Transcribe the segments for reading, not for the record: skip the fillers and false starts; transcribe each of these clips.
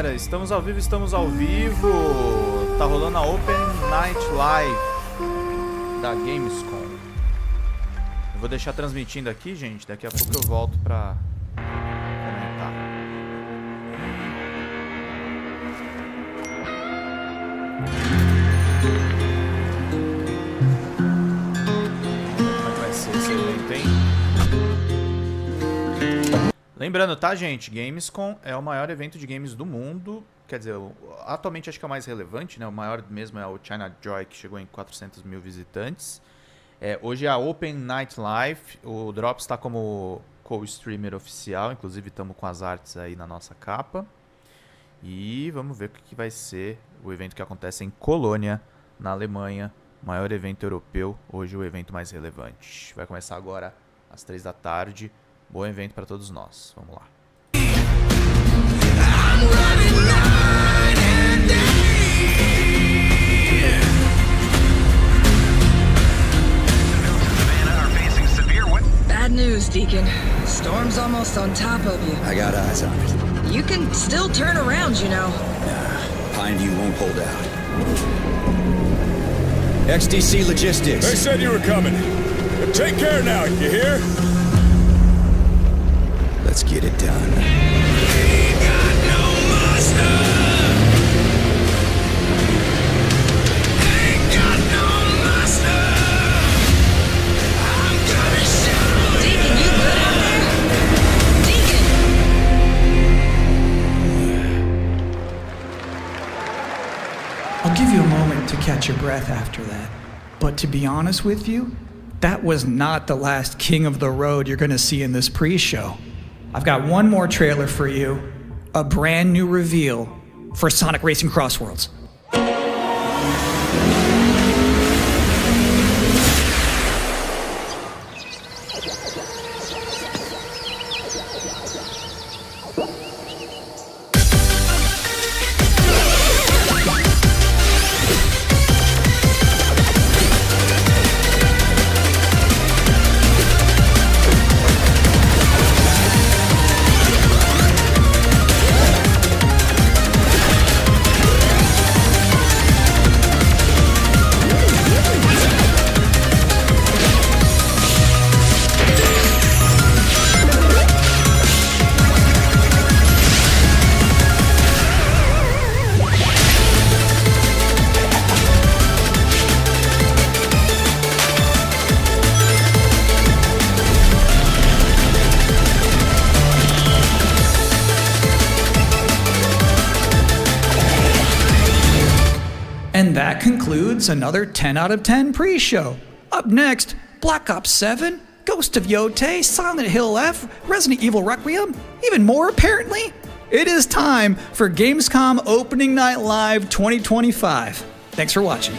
galera, estamos ao vivo. Tá rolando a Open Night Live da Gamescom. Eu vou deixar transmitindo aqui, gente. Daqui a pouco eu volto pra comentar. Como é que vai ser esse evento, hein? Lembrando, tá, gente? Gamescom é o maior evento de games do mundo. Quer dizer, atualmente acho que é o mais relevante, né? O maior mesmo é o China Joy, que chegou em 400 mil visitantes. Hoje é a Open Night Live. O Drops está como co-streamer oficial. Inclusive, estamos com as artes aí na nossa capa. E vamos ver o que vai ser o evento que acontece em Colônia, na Alemanha. Maior evento europeu. Hoje o evento mais relevante. Vai começar agora às 3 da tarde. Bom evento para todos nós. Vamos lá. Bad news, Deacon. Storm's almost on top of you. I got eyes on it. You can still turn around, you know. Nah, Pineview won't hold out. XDC Logistics. They said you were coming. But take care now, you hear? Let's get it done. Ain't got no master. Ain't got no master. I'm gonna show Deacon, you good out there? Deacon! I'll give you a moment to catch your breath after that. But to be honest with you, that was not the last king of the road you're gonna see in this pre-show. I've got one more trailer for you, a brand new reveal for Sonic Racing Crossworlds. And that concludes another 10 out of 10 pre-show. Up next, Black Ops 7, Ghost of Yotei, Silent Hill F, Resident Evil Requiem, even more apparently. It is time for Gamescom Opening Night Live 2025. Thanks for watching.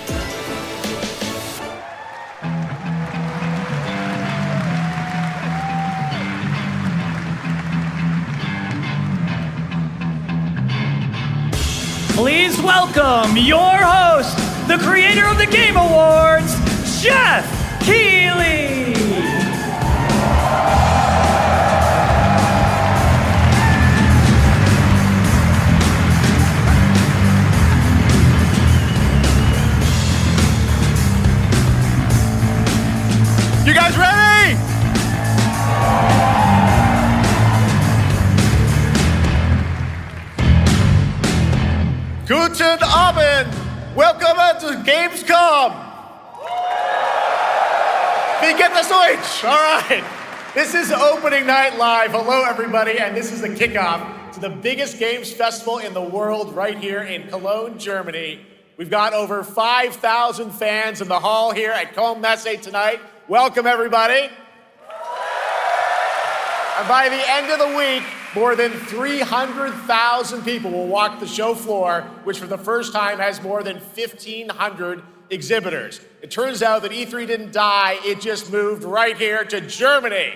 Please welcome your host, the creator of the Game Awards, Jeff Keighley. You guys ready? Guten Abend! Welcome to Gamescom! Wie geht das Deutsch? All right. This is Opening Night Live. Hello, everybody, and this is the kickoff to the biggest games festival in the world right here in Cologne, Germany. We've got over 5,000 fans in the hall here at Cologne Messe tonight. Welcome, everybody. And by the end of the week, more than 300,000 people will walk the show floor, which for the first time has more than 1,500 exhibitors. It turns out that E3 didn't die, it just moved right here to Germany.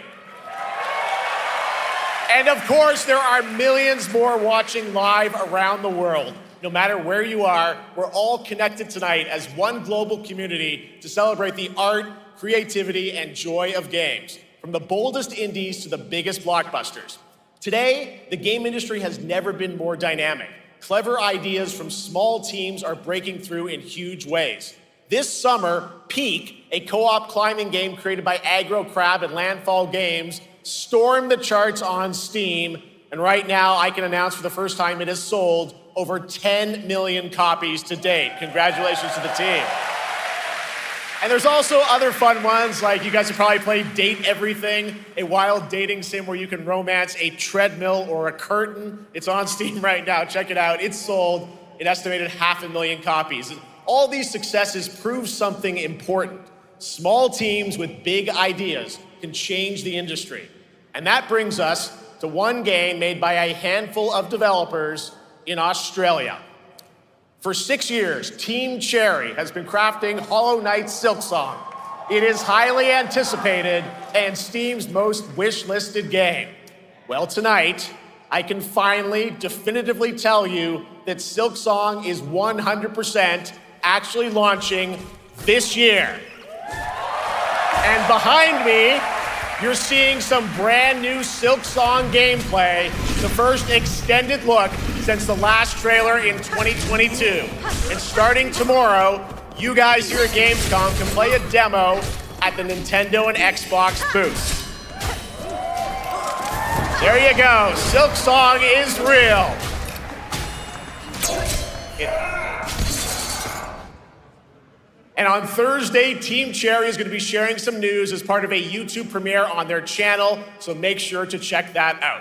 And of course, there are millions more watching live around the world. No matter where you are, we're all connected tonight as one global community to celebrate the art, creativity, and joy of games, from the boldest indies to the biggest blockbusters. Today, the game industry has never been more dynamic. clever ideas from small teams are breaking through in huge ways. This summer, Peak, a co-op climbing game created by Aggro Crab and Landfall Games, stormed the charts on Steam, and right now I can announce for the first time it has sold over 10 million copies to date. Congratulations to the team. And there's also other fun ones, like you guys have probably played Date Everything, a wild dating sim where you can romance a treadmill or a curtain. It's on Steam right now, check it out. It's sold an estimated 500,000 copies. And all these successes prove something important. Small teams with big ideas can change the industry. And that brings us to one game made by a handful of developers in Australia. For 6 years, Team Cherry has been crafting Hollow Knight's Silksong. It is highly anticipated and Steam's most wish-listed game. Well, tonight, I can finally definitively tell you that Silksong is 100% actually launching this year. And behind me, you're seeing some brand new Silksong gameplay, the first extended look since the last trailer in 2022. And starting tomorrow, you guys here at Gamescom can play a demo at the Nintendo and Xbox booths. There you go, Silksong is real. And on Thursday, Team Cherry is going to be sharing some news as part of a YouTube premiere on their channel, so make sure to check that out.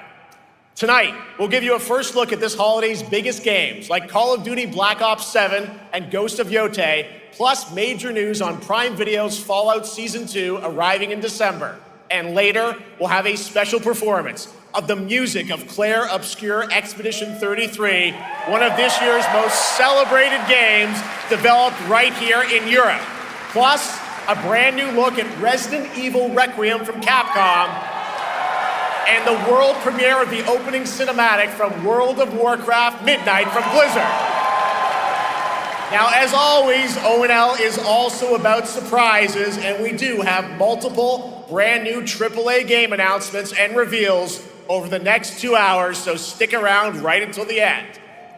Tonight, we'll give you a first look at this holiday's biggest games, like Call of Duty Black Ops 7 and Ghost of Yotei, plus major news on Prime Video's Fallout Season 2 arriving in December. And later, we'll have a special performance of the music of Claire Obscure Expedition 33, one of this year's most celebrated games developed right here in Europe. Plus, a brand new look at Resident Evil Requiem from Capcom, and the world premiere of the opening cinematic from World of Warcraft Midnight from Blizzard. Now, as always, ONL is also about surprises, and we do have multiple brand new AAA game announcements and reveals over the next 2 hours, so stick around right until the end.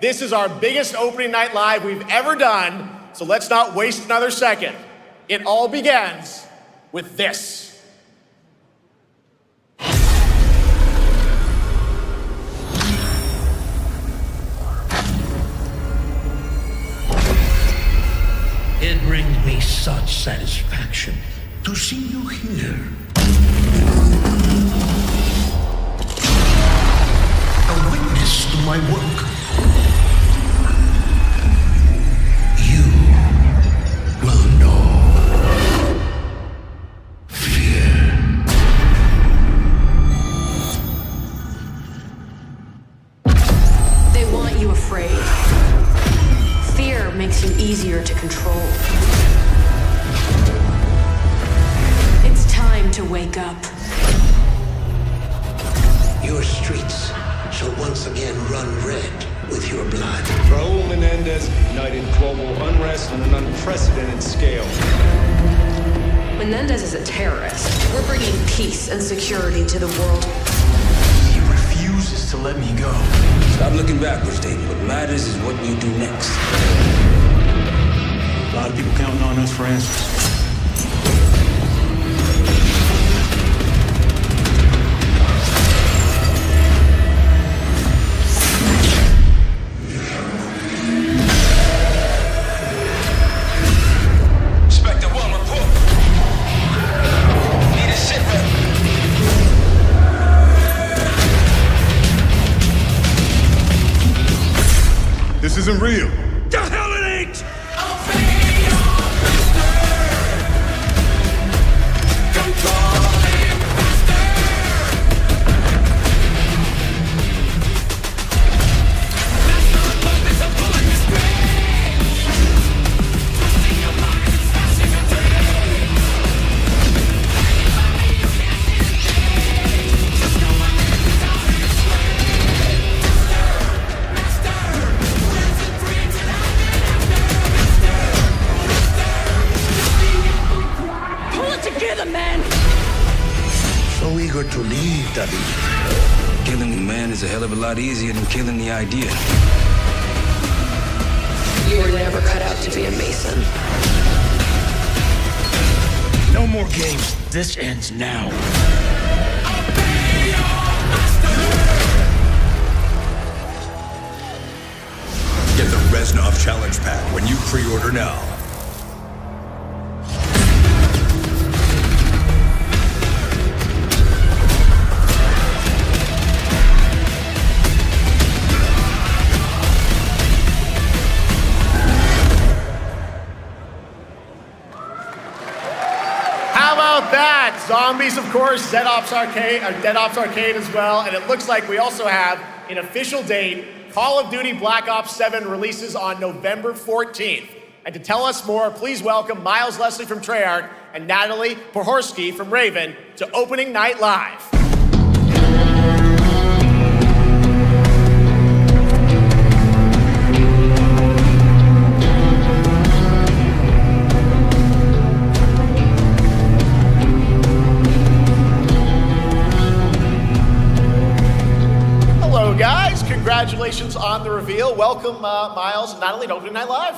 This is our biggest opening night live we've ever done, so let's not waste another second. It all begins with this. It brings me such satisfaction to see you here. A witness to my work. You will know fear. They want you afraid. Fear makes you easier to control. It's time to wake up. Your streets shall once again run red with your blood. Raul Menendez ignited global unrest on an unprecedented scale. Menendez is a terrorist. We're bringing peace and security to the world. He refuses to let me go. Stop looking backwards, David. What matters is what you do next. A lot of people counting on us for answers. Inspector 1, report. Need a sit rep. This isn't real. The hell it ain't! So eager to leave, David. Killing a man is a hell of a lot easier than killing the idea. You were never cut out to be a Mason. No more games. This ends now. Get the Reznov Challenge Pack when you pre-order now. How about that? Zombies, of course, Dead Ops Arcade as well, and it looks like we also have an official date. Call of Duty Black Ops 7 releases on November 14th. And to tell us more, please welcome Miles Leslie from Treyarch and Natalie Pohorski from Raven to Opening Night Live. Hello, guys. Congratulations on the reveal. Welcome, Miles and Natalie to Opening Night Live.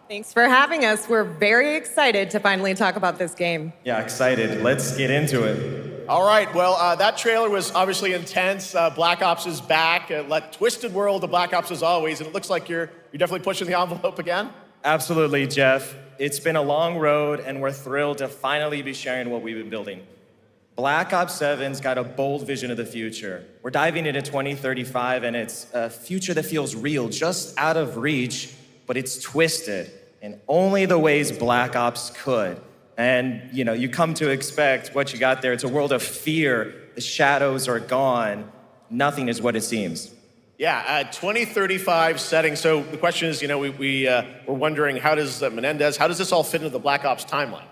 Thanks for having us. We're very excited to finally talk about this game. Yeah, excited. Let's get into it. All right, well, that trailer was obviously intense. Black Ops is back. Twisted world of Black Ops as always, and it looks like you're definitely pushing the envelope again. Absolutely, Jeff. It's been a long road, and we're thrilled to finally be sharing what we've been building. Black Ops 7's got a bold vision of the future. We're diving into 2035, and it's a future that feels real, just out of reach, but it's twisted in only the ways Black Ops could. And, you come to expect what you got there. It's a world of fear. The shadows are gone. Nothing is what it seems. Yeah, 2035 setting. So the question is, we're wondering, how does Menendez, how does this all fit into the Black Ops timeline?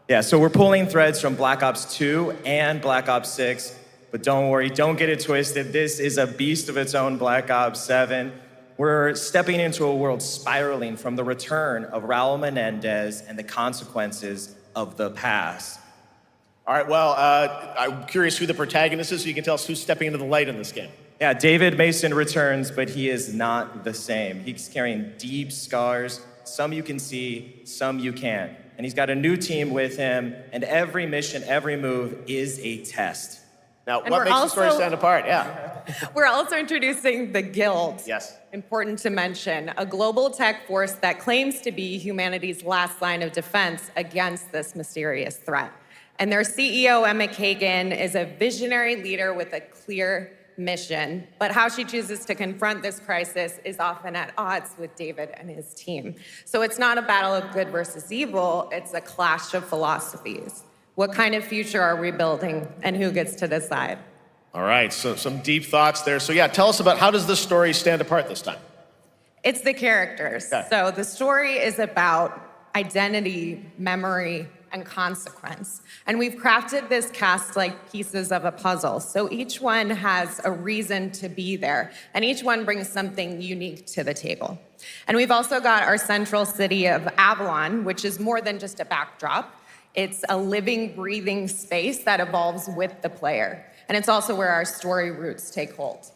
Yeah, so we're pulling threads from Black Ops 2 and Black Ops 6, but don't worry, don't get it twisted. This is a beast of its own, Black Ops 7. We're stepping into a world spiraling from the return of Raul Menendez and the consequences of the past. All right, well, I'm curious who the protagonist is, so you can tell us who's stepping into the light in this game. Yeah, David Mason returns, but he is not the same. He's carrying deep scars. Some you can see, some you can't. And he's got a new team with him, and every mission, every move is a test. Now, what makes the story stand apart? Yeah. We're also introducing the Guild. Yes. Important to mention, a global tech force that claims to be humanity's last line of defense against this mysterious threat. And their CEO, Emma Kagan, is a visionary leader with a clear mission, but how she chooses to confront this crisis is often at odds with David and his team. So it's not a battle of good versus evil, it's a clash of philosophies. What kind of future are we building, and who gets to decide? All right, so some deep thoughts there. So yeah, tell us about, how does this story stand apart this time? It's the characters. Okay. So the story is about identity, memory, and consequence. And we've crafted this cast like pieces of a puzzle. So each one has a reason to be there, and each one brings something unique to the table. And we've also got our central city of Avalon, which is more than just a backdrop. It's a living, breathing space that evolves with the player. And it's also where our story roots take hold.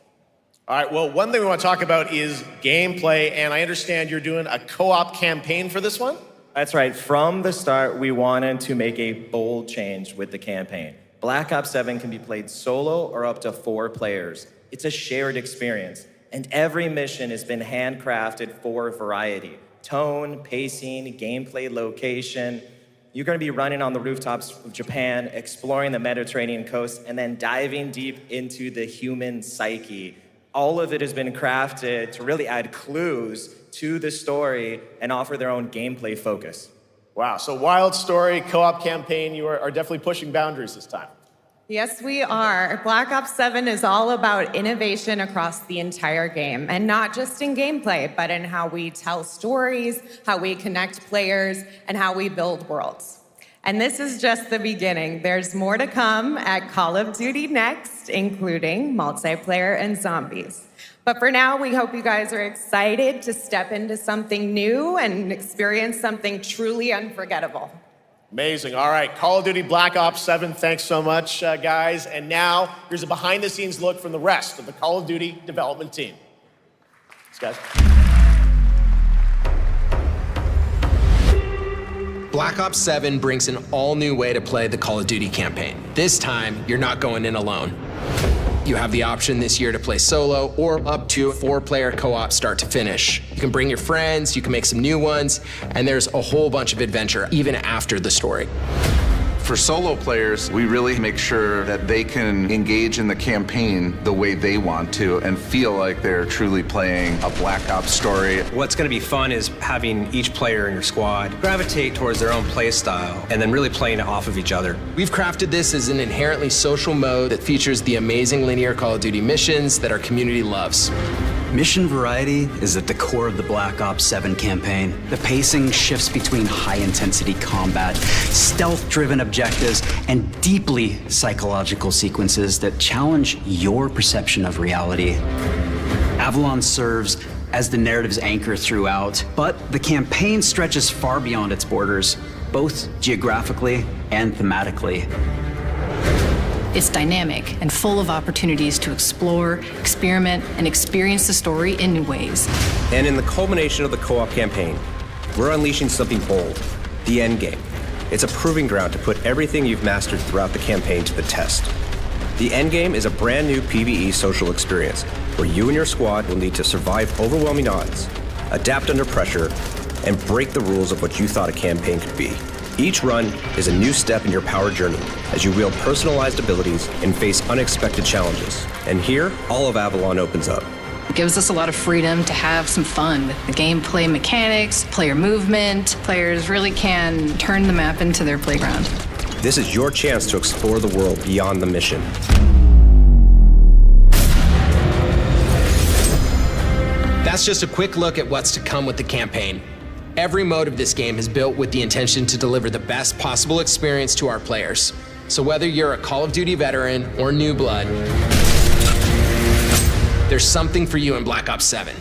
All right, well, one thing we want to talk about is gameplay, and I understand you're doing a co-op campaign for this one? That's right. From the start, we wanted to make a bold change with the campaign. Black Ops 7 can be played solo or up to 4 players. It's a shared experience, and every mission has been handcrafted for variety. Tone, pacing, gameplay location. You're going to be running on the rooftops of Japan, exploring the Mediterranean coast, and then diving deep into the human psyche. All of it has been crafted to really add clues to the story and offer their own gameplay focus. Wow, so wild story, co-op campaign, you are definitely pushing boundaries this time. Yes, we are. Black Ops 7 is all about innovation across the entire game, and not just in gameplay, but in how we tell stories, how we connect players, and how we build worlds. And this is just the beginning. There's more to come at Call of Duty Next, including multiplayer and zombies. But for now, we hope you guys are excited to step into something new and experience something truly unforgettable. Amazing. All right, Call of Duty Black Ops 7, thanks so much, guys. And now, here's a behind-the-scenes look from the rest of the Call of Duty development team. Thanks, guys. Black Ops 7 brings an all-new way to play the Call of Duty campaign. This time, you're not going in alone. You have the option this year to play solo or up to 4-player co-op start to finish. You can bring your friends, you can make some new ones, and there's a whole bunch of adventure even after the story. For solo players, we really make sure that they can engage in the campaign the way they want to and feel like they're truly playing a Black Ops story. What's going to be fun is having each player in your squad gravitate towards their own play style and then really playing it off of each other. We've crafted this as an inherently social mode that features the amazing linear Call of Duty missions that our community loves. Mission variety is at the core of the Black Ops 7 campaign. The pacing shifts between high-intensity combat, stealth-driven objectives, and deeply psychological sequences that challenge your perception of reality. Avalon serves as the narrative's anchor throughout, but the campaign stretches far beyond its borders, both geographically and thematically. It's dynamic and full of opportunities to explore, experiment, and experience the story in new ways. And in the culmination of the co-op campaign, we're unleashing something bold, the end game. It's a proving ground to put everything you've mastered throughout the campaign to the test. The end game is a brand new PvE social experience where you and your squad will need to survive overwhelming odds, adapt under pressure, and break the rules of what you thought a campaign could be. Each run is a new step in your power journey as you wield personalized abilities and face unexpected challenges. And here, all of Avalon opens up. It gives us a lot of freedom to have some fun with the gameplay mechanics, player movement. Players really can turn the map into their playground. This is your chance to explore the world beyond the mission. That's just a quick look at what's to come with the campaign. Every mode of this game is built with the intention to deliver the best possible experience to our players. So whether you're a Call of Duty veteran or new blood, there's something for you in Black Ops 7.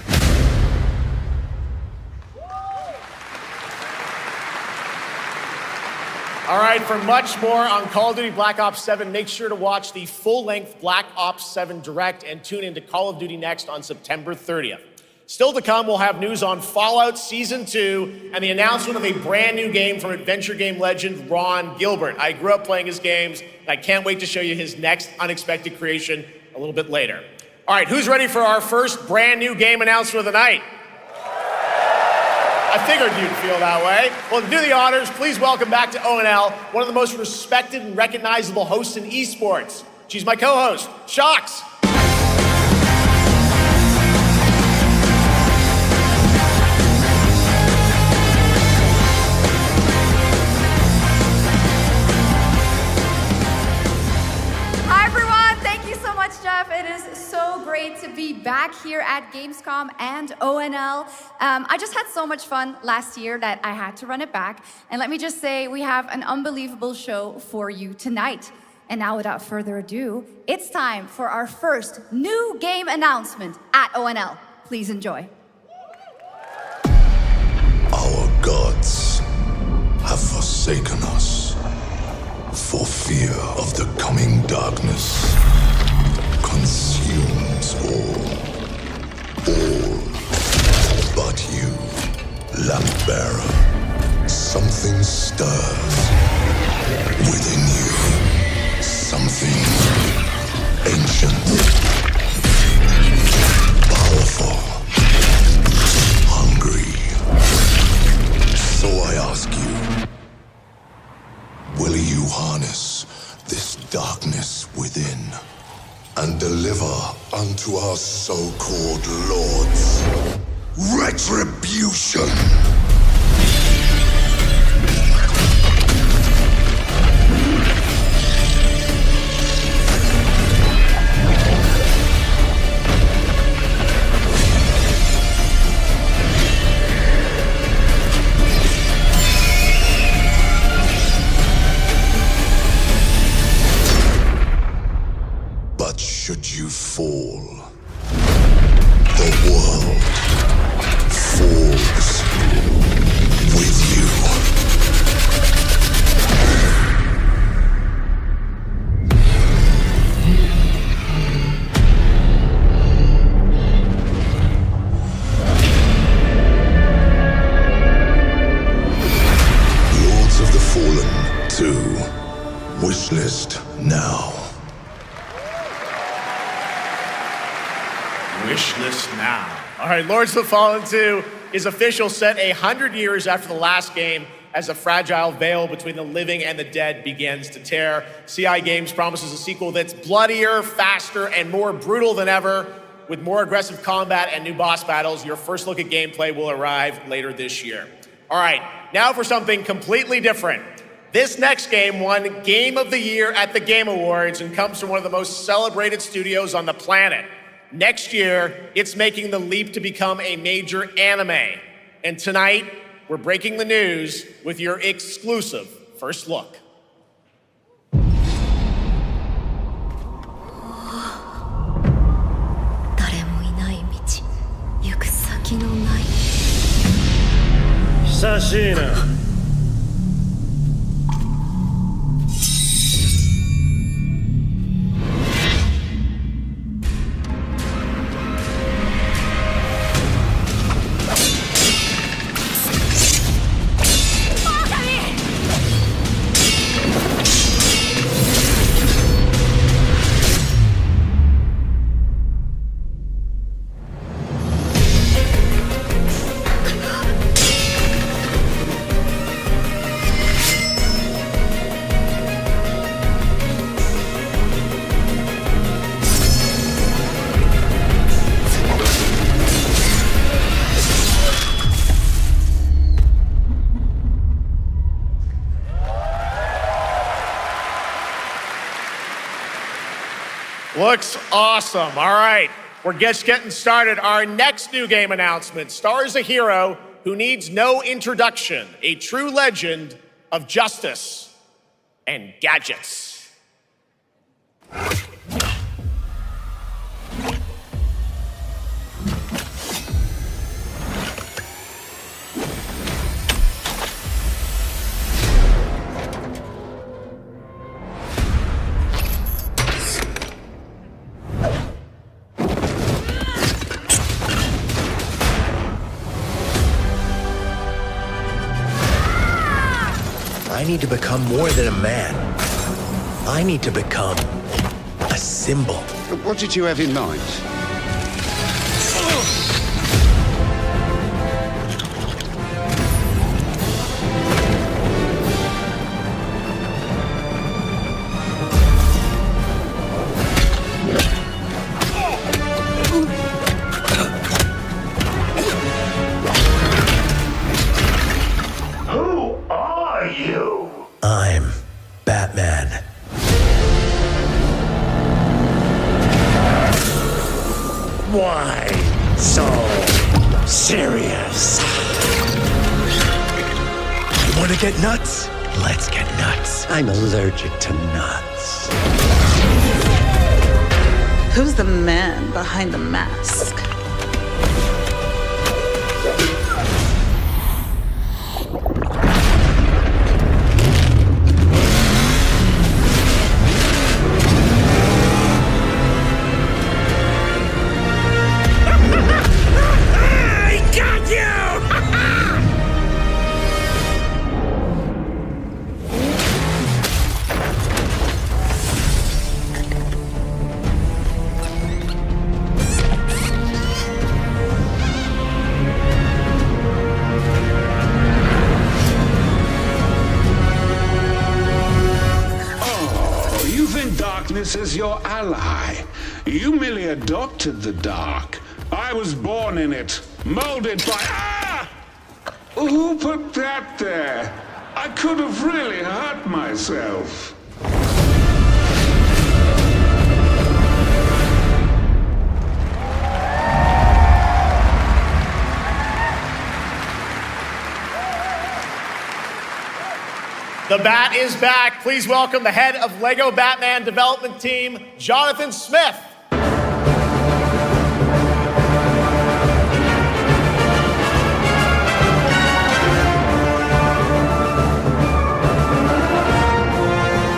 All right, for much more on Call of Duty Black Ops 7, make sure to watch the full-length Black Ops 7 Direct and tune into Call of Duty Next on September 30th. Still to come, we'll have news on Fallout Season 2 and the announcement of a brand new game from adventure game legend Ron Gilbert. I grew up playing his games, and I can't wait to show you his next unexpected creation a little bit later. All right, who's ready for our first brand new game announcement of the night? I figured you'd feel that way. Well, to do the honors, please welcome back to ONL, one of the most respected and recognizable hosts in esports. She's my co-host, Shox. Jeff, it is so great to be back here at Gamescom and ONL. I just had so much fun last year that I had to run it back. And let me just say, we have an unbelievable show for you tonight. And now, without further ado, it's time for our first new game announcement at ONL. Please enjoy. Our gods have forsaken us for fear of the coming darkness. Consumes all but you, lamp bearer. Something stirs within you, something ancient, powerful, hungry. So I ask you, will you harness this darkness within and deliver unto our so-called lords retribution? Should you fall, the world falls Wish list now. All right, Lords of the Fallen 2 is official, set 100 years after the last game, as the fragile veil between the living and the dead begins to tear. CI Games promises a sequel that's bloodier, faster, and more brutal than ever. With more aggressive combat and new boss battles, your first look at gameplay will arrive later this year. All right, now for something completely different. This next game won Game of the Year at the Game Awards and comes from one of the most celebrated studios on the planet. Next year, it's making the leap to become a major anime. And tonight, we're breaking the news with your exclusive first look. Sashina. Looks awesome. All right, we're just getting started. Our next new game announcement stars a hero who needs no introduction, a true legend of justice and gadgets. I need to become more than a man. I need to become a symbol. What did you have in mind? I'm Batman. Why so serious? You want to get nuts? Let's get nuts. I'm allergic to nuts. Who's the man behind the mask? Darkness is your ally. You merely adopted the dark. I was born in it, molded by... Ah! Who put that there? I could have really hurt myself. The Bat is back. Please welcome the head of LEGO Batman development team, Jonathan Smith.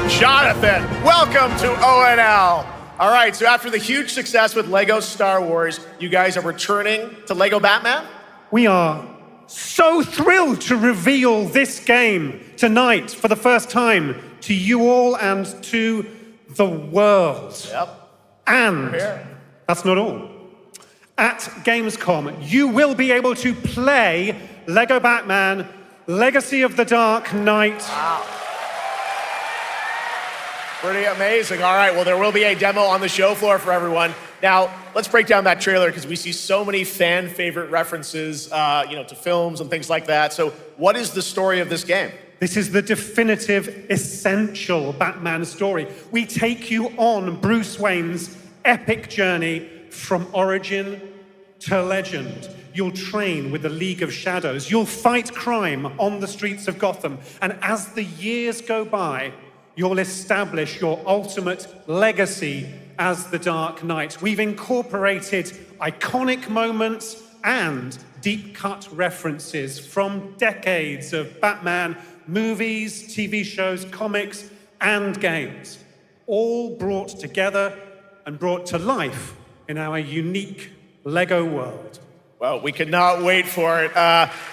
Jonathan, welcome to ONL. All right, so after the huge success with LEGO Star Wars, you guys are returning to LEGO Batman? We are so thrilled to reveal this game tonight for the first time to you all and to the world. Yep. And that's not all. At Gamescom, you will be able to play Lego Batman, Legacy of the Dark Knight. Wow. Pretty amazing. All right, well, there will be a demo on the show floor for everyone. Now, let's break down that trailer because we see so many fan favorite references, to films and things like that. So what is the story of this game? This is the definitive, essential Batman story. We take you on Bruce Wayne's epic journey from origin to legend. You'll train with the League of Shadows. You'll fight crime on the streets of Gotham. And as the years go by, you'll establish your ultimate legacy as the Dark Knight. We've incorporated iconic moments and deep-cut references from decades of Batman movies, TV shows, comics, and games, all brought together and brought to life in our unique Lego world. Well, we cannot wait for it.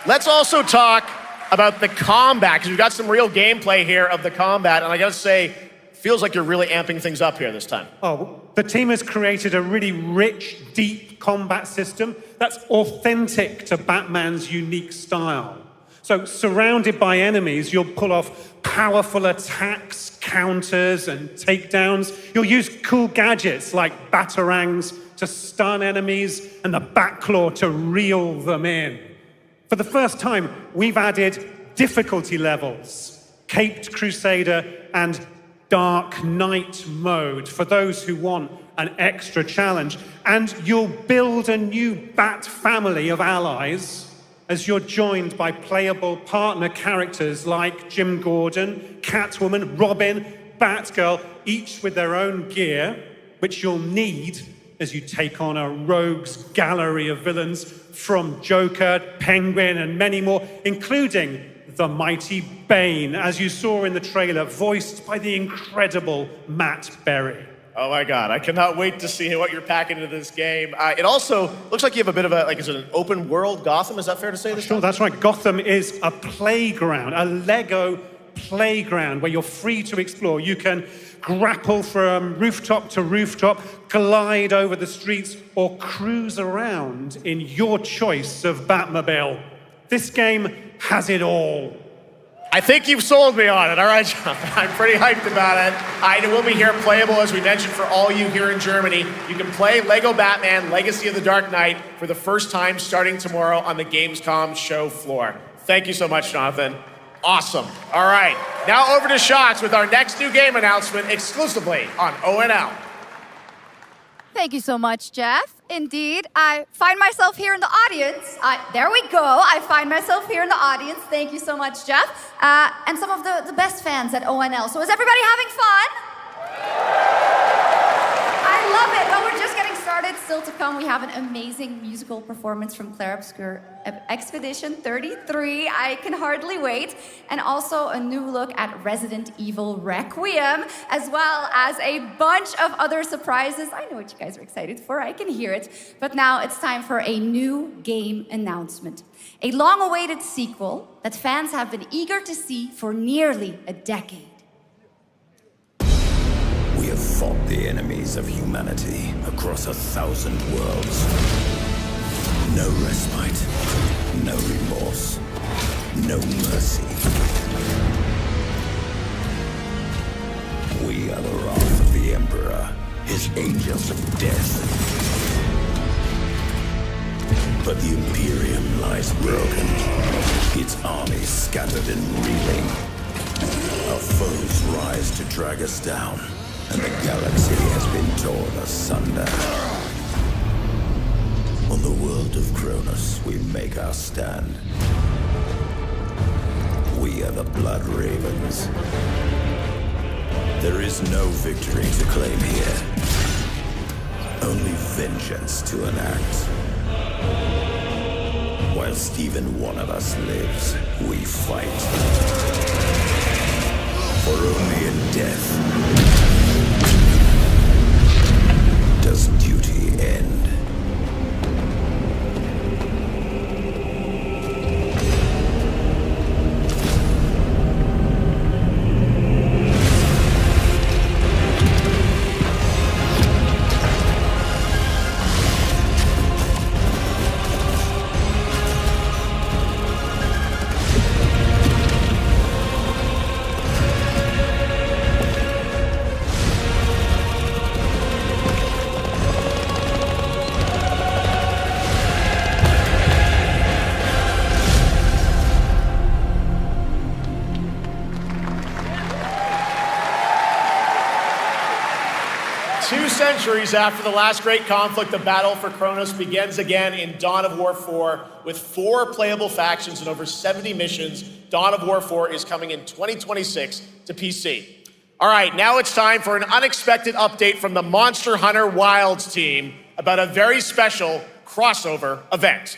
Let's also talk about the combat, because we've got some real gameplay here of the combat, and I gotta say, feels like you're really amping things up here this time. Oh, the team has created a really rich, deep combat system that's authentic to Batman's unique style. So, surrounded by enemies, you'll pull off powerful attacks, counters, and takedowns. You'll use cool gadgets like batarangs to stun enemies and the Batclaw to reel them in. For the first time, we've added difficulty levels, Caped Crusader and Dark Knight mode for those who want an extra challenge. And you'll build a new Bat family of allies as you're joined by playable partner characters like Jim Gordon, Catwoman, Robin, Batgirl, each with their own gear, which you'll need as you take on a rogues gallery of villains from Joker, Penguin, and many more, including the mighty Bane, as you saw in the trailer, voiced by the incredible Matt Berry. Oh my God, I cannot wait to see what you're packing into this game. It also looks like you have a bit of is it an open world Gotham? Is that fair to say this time? Sure, that's right. Gotham is a playground, a Lego playground where you're free to explore. You can grapple from rooftop to rooftop, glide over the streets, or cruise around in your choice of Batmobile. This game has it all. I think you've sold me on it. All right, John. I'm pretty hyped about it. It will be here playable, as we mentioned, for all you here in Germany. You can play Lego Batman Legacy of the Dark Knight for the first time starting tomorrow on the Gamescom show floor. Thank you so much, Jonathan. Awesome. All right, now over to Shots with our next new game announcement exclusively on ONL. Thank you so much, Jeff. Indeed, I find myself here in the audience. There we go. I find myself here in the audience. Thank you so much, Jeff. And some of the best fans at ONL. So is everybody having fun? I love it. Well, we're just getting started. Still to come, we have an amazing musical performance from Claire Obscure Expedition 33. I can hardly wait. And also a new look at Resident Evil Requiem, as well as a bunch of other surprises. I know what you guys are excited for. I can hear it. But now it's time for a new game announcement. A long-awaited sequel that fans have been eager to see for nearly a decade. We have fought the enemies of humanity across 1,000 worlds. No respite, no remorse, no mercy. We are the wrath of the Emperor, his angels of death. But the Imperium lies broken, its armies scattered and reeling. Our foes rise to drag us down, and the galaxy has been torn asunder. On the world of Kronos, we make our stand. We are the Blood Ravens. There is no victory to claim here, only vengeance to enact. Whilst even one of us lives, we fight. For only in death does duty end. centuries after the last great conflict, the battle for Kronos begins again in Dawn of War 4 with 4 playable factions and over 70 missions. Dawn of War 4 is coming in 2026 to PC. All right, now it's time for an unexpected update from the Monster Hunter Wilds team about a very special crossover event.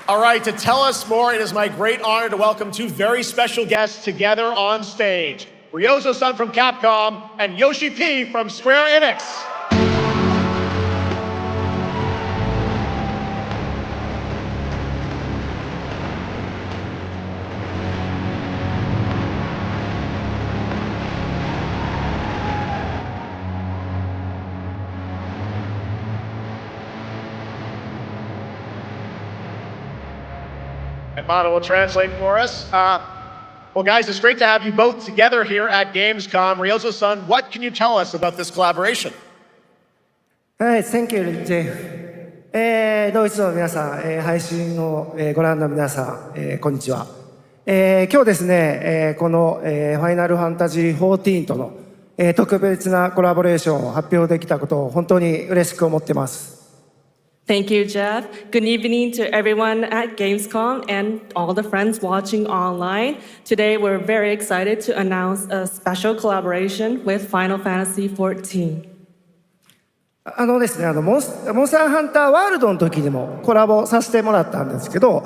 All right, to tell us more, it is my great honor to welcome 2 very special guests together on stage. Ryozo-san from Capcom and Yoshi P from Square Enix. And Mono will translate for us. Well, guys, it's great to have you both together here at Gamescom. Ryozo-san, what can you tell us about this collaboration? Thank you, Jeff. ドイツの皆さん、配信をご覧の皆さん、こんにちは。今日ですね、このファイナルファンタジー14との特別なコラボレーションを発表できたことを本当に嬉しく思ってます。Thank you, Jeff. Good evening to everyone at Gamescom and all the friends watching online. Today, we're very excited to announce a special collaboration with Final Fantasy XIV. ですね、モンスターハンターワールドの時にもコラボさせてもらったんですけど、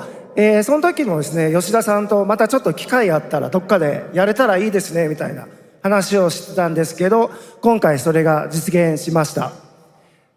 その時もですね、吉田さんとまたちょっと機会あったらどっかでやれたらいいですねみたいな話をしてたんですけど、今回それが実現しました。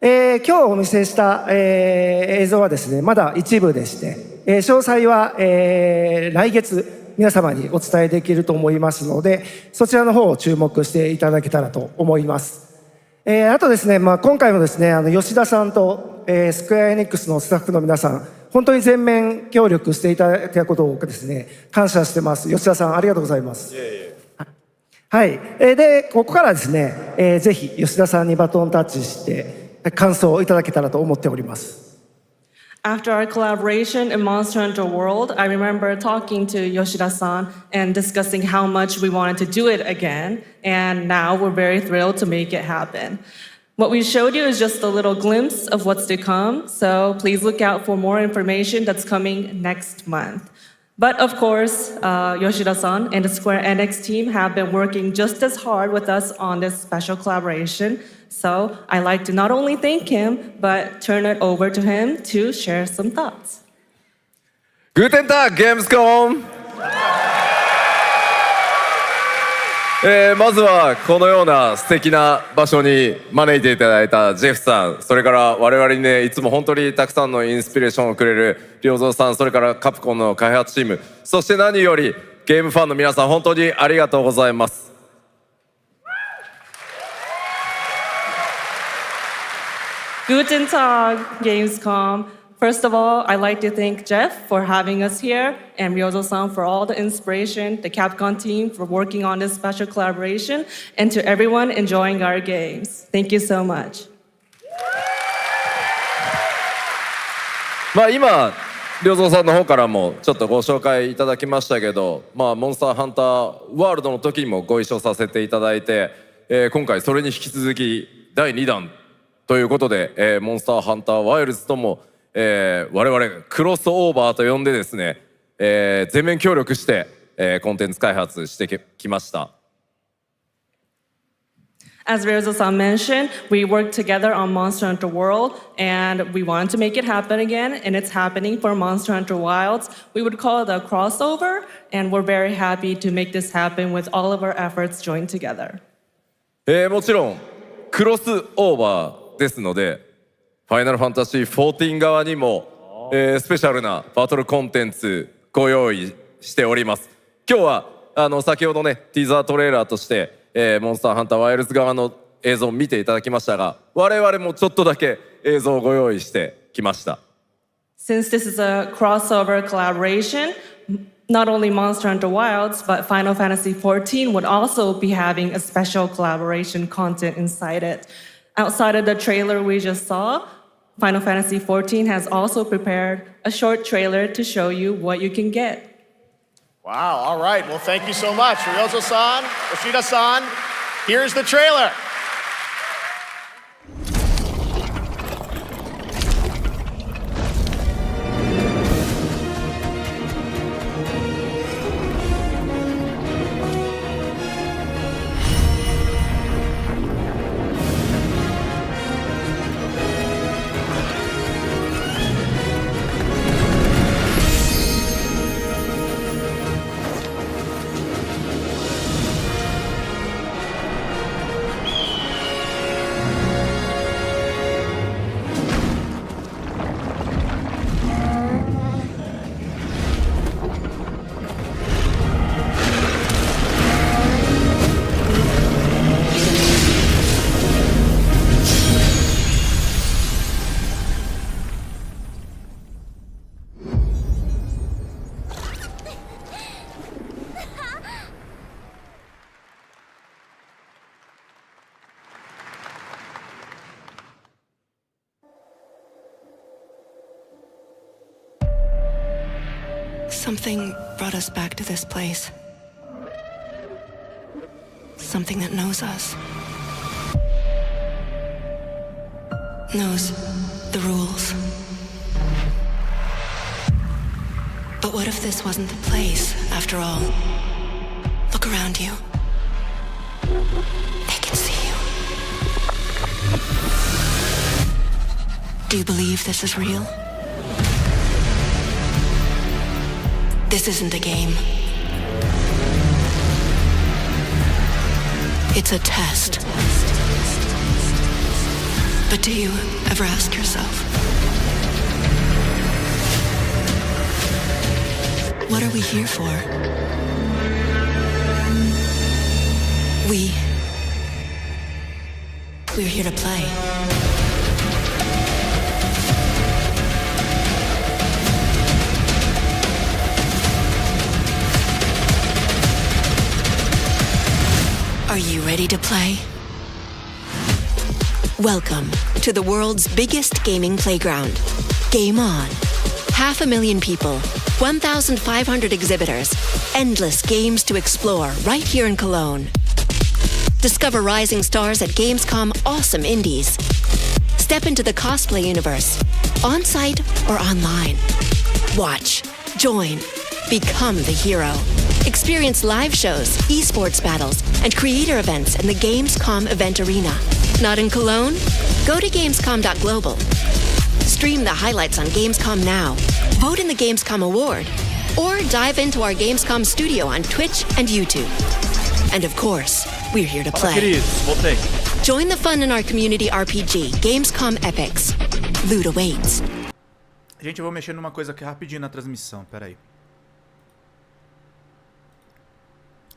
今日お見せした、映像はですね、まだ一部でして、詳細は、来月皆様にお伝えできると思いますので、そちらの方を注目していただけたらと思います。あとですね、今回もですね、吉田さんと、スクエアエニックスのスタッフの皆さん、本当に全面協力していただいたことをですね、感謝してます。吉田さん、ありがとうございます。はい。で、ここからですね、ぜひ吉田さんにバトンタッチして、感想をいただけたらと思っております。After our collaboration in Monster Hunter World, I remember talking to Yoshida-san and discussing how much we wanted to do it again, and now we're very thrilled to make it happen. What we showed you is just a little glimpse of what's to come, so please look out for more information that's coming next month. But of course, Yoshida-san and the Square Enix team have been working just as hard with us on this special collaboration. So I'd like to not only thank him, but turn it over to him to share some thoughts. Guten Tag, Gamescom! まずはこのような素敵な場所に招いていただいたジェフさん、それから我々にね、いつも本当にたくさんのインスピレーションをくれる良三さん、それからカプコンの開発チーム、そして何よりゲームファンの皆さん、本当にありがとうございます。Guten Tag, Gamescom. First of all, I'd like to thank Jeff for having us here and Ryozo-san for all the inspiration, the Capcom team for working on this special collaboration, and to everyone enjoying our games. Thank you so much. 今、良三さんの方からもちょっとご紹介いただきましたけど、モンスターハンターワールドの時にもご一緒させていただいて、今回それに引き続き第2弾ということで、モンスターハンターワイルズとも我々クロスオーバーと呼んでですね、全面協力して、コンテンツ開発してきました。As Ryozo-san mentioned, we worked together on Monster Hunter World, and we wanted to make it happen again, and it's happening for Monster Hunter Wilds. We would call it a crossover, and we're very happy to make this happen with all of our efforts joined together. もちろんクロスオーバーですので、ファイナルファンタジー14側にも、スペシャルなバトルコンテンツご用意しております。今日は先ほどねティザートレーラーとして、モンスターハンターワイルズ側の映像を見ていただきましたが、我々もちょっとだけ映像をご用意してきました。Since this is a crossover collaboration, not only Monster Hunter Wilds, but Final Fantasy XIV would also be having a special collaboration content inside it. Outside of the trailer we just saw, Final Fantasy XIV has also prepared a short trailer to show you what you can get. Wow, all right. Well, thank you so much. Ryozo-san, Yoshida-san, here's the trailer. Something brought us back to this place. Something that knows us. Knows the rules. But what if this wasn't the place, after all? Look around you. They can see you. Do you believe this is real? This isn't a game. It's a test. But do you ever ask yourself, what are we here for? We're here to play. Are you ready to play? Welcome to the world's biggest gaming playground. Game on. 500,000 people, 1,500 exhibitors, endless games to explore right here in Cologne. Discover rising stars at Gamescom Awesome Indies. Step into the cosplay universe, on-site or online. Watch, join, become the hero. Experience live shows, esports battles, and creator events in the Gamescom event arena. Not in Cologne? Go to Gamescom.global. Stream the highlights on Gamescom Now. Vote in the Gamescom Award. Or dive into our Gamescom studio on Twitch and YouTube. And of course, we're here to play. Join the fun in our community RPG, Gamescom Epics. Loot awaits. Gente, eu vou mexer numa coisa aqui rapidinho na transmissão, peraí.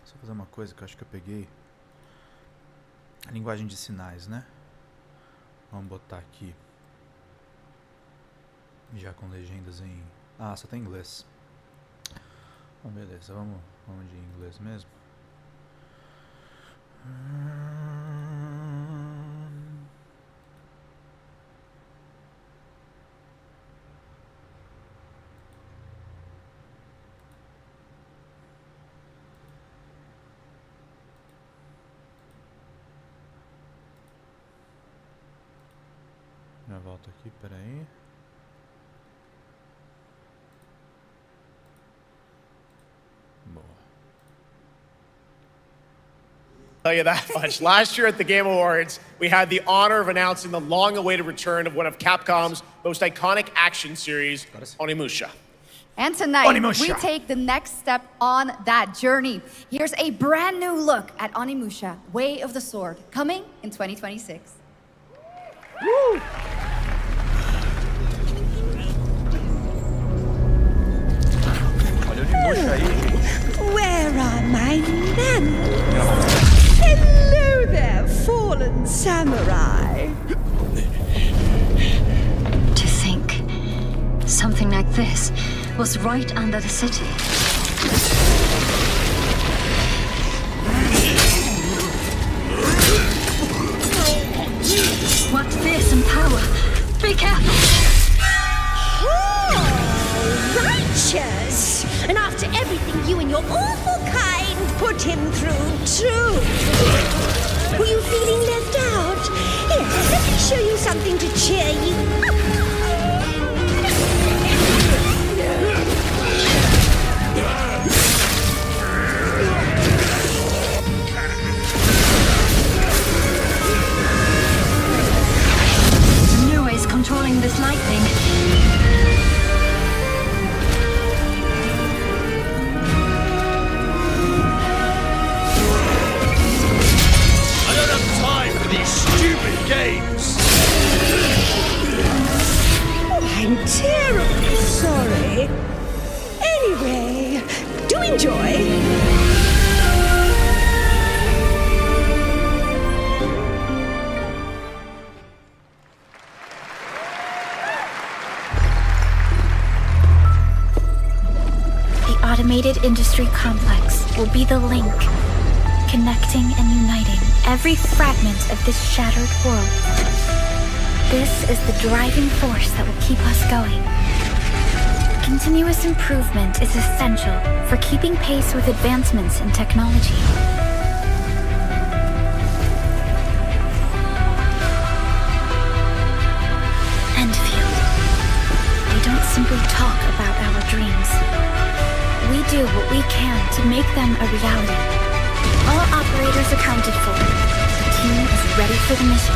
Só fazer uma coisa que eu acho que eu peguei. A linguagem de sinais, né? Vamos botar aqui. Já com legendas em... Ah, só tem inglês. Bom, beleza, vamos de inglês mesmo. Já volto aqui, peraí. Boa. Tell you that much. Last year at the Game Awards, we had the honor of announcing the long-awaited return of one of Capcom's most iconic action series, Onimusha. And tonight, Onimusha. we take the next step on that journey. Here's a brand new look at Onimusha, Way of the Sword, coming in 2026. Woo! Where are my men? Hello there, fallen samurai. To think something like this was right under the city. What fearsome power! Be careful! Oh, righteous! And after everything you and your awful kind put him through, too. Were you feeling left out? Here, let me show you something to cheer you up. New is controlling this lightning. Stupid games! Oh, I'm terribly sorry. Anyway, do enjoy. The automated industry complex will be the link, connecting and uniting every fragment of this shattered world. This is the driving force that will keep us going. Continuous improvement is essential for keeping pace with advancements in technology. Enfield. We don't simply talk about our dreams. We do what we can to make them a reality. All operators accounted for. The team is ready for the mission.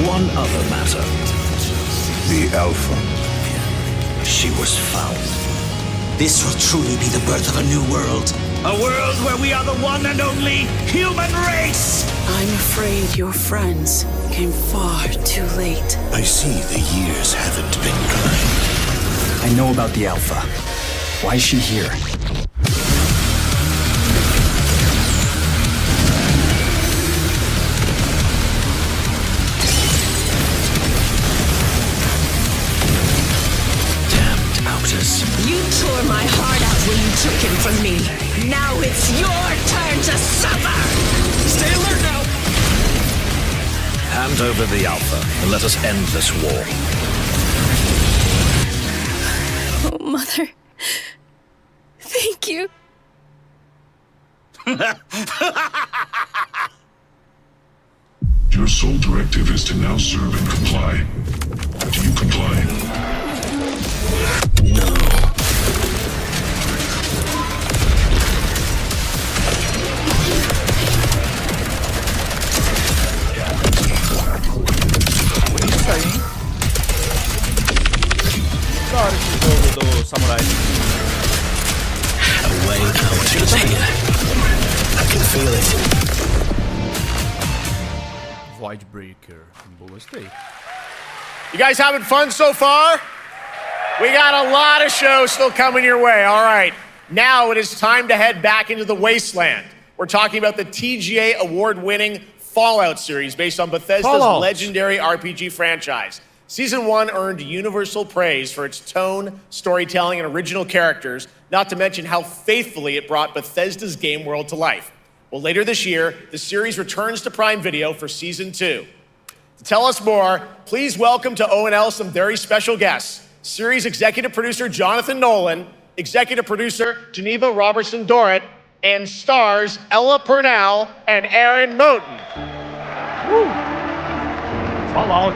One other matter. The Alpha. She was found. This will truly be the birth of a new world. A world where we are the one and only human race! I'm afraid your friends came far too late. I see the years haven't been kind. I know about the Alpha. Why is she here? Damned outers. You took him from me. Now it's your turn to suffer! Stay alert now! Hand over the Alpha and let us end this war. Oh, Mother. Thank you. Your sole directive is to now serve and comply. Do you comply? No. Isso aí, hein? Da hora esse jogo do Samurai. A way out is here. I can feel it. Voidbreaker. Gostei. You guys having fun so far? We got a lot of shows still coming your way. All right. Now it is time to head back into the wasteland. We're talking about the TGA award-winning Fallout series based on Bethesda's legendary RPG franchise. Season 1 earned universal praise for its tone, storytelling, and original characters, not to mention how faithfully it brought Bethesda's game world to life. Well, later this year, the series returns to Prime Video for Season 2. To tell us more, please welcome to ONL some very special guests. Series executive producer Jonathan Nolan, executive producer Geneva Robertson-Dorrit, and stars Ella Purnell and Aaron Moten. Woo! Fallout.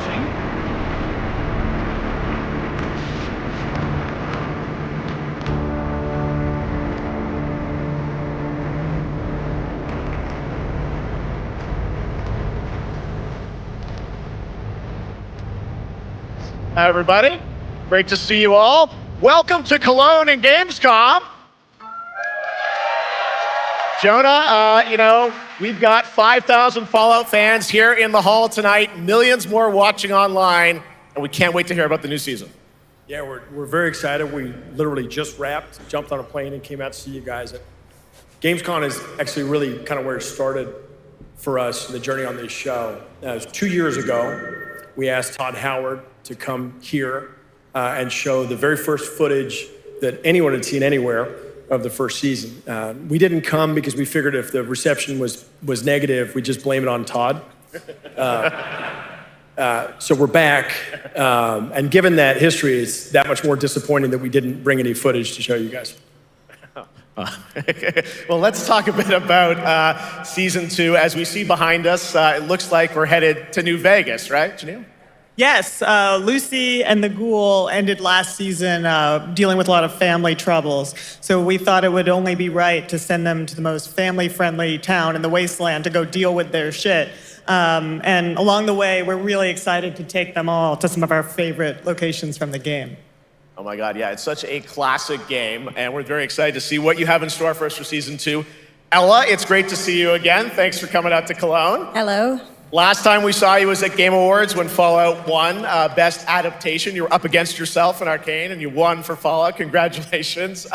Hi, everybody. Great to see you all. Welcome to Cologne and Gamescom. Jonah, we've got 5,000 Fallout fans here in the hall tonight, millions more watching online, and we can't wait to hear about the new season. Yeah, we're very excited. We literally just wrapped, jumped on a plane, and came out to see you guys. Gamescom is actually really kind of where it started for us, the journey on this show. It was 2 years ago. We asked Todd Howard to come here and show the very first footage that anyone had seen anywhere of the first season. We didn't come because we figured if the reception was negative, we'd just blame it on Todd. So we're back, and given that history, it's that much more disappointing that we didn't bring any footage to show you guys. Well, let's talk a bit about Season 2. As we see behind us, it looks like we're headed to New Vegas, right, Janelle? Yes, Lucy and the Ghoul ended last season dealing with a lot of family troubles. So we thought it would only be right to send them to the most family-friendly town in the wasteland to go deal with their shit. And along the way, we're really excited to take them all to some of our favorite locations from the game. Oh my God, yeah, it's such a classic game, and we're very excited to see what you have in store for us for Season 2. Ella, it's great to see you again. Thanks for coming out to Cologne. Hello. Last time we saw you was at Game Awards when Fallout won Best Adaptation. You were up against yourself in Arcane, and you won for Fallout. Congratulations.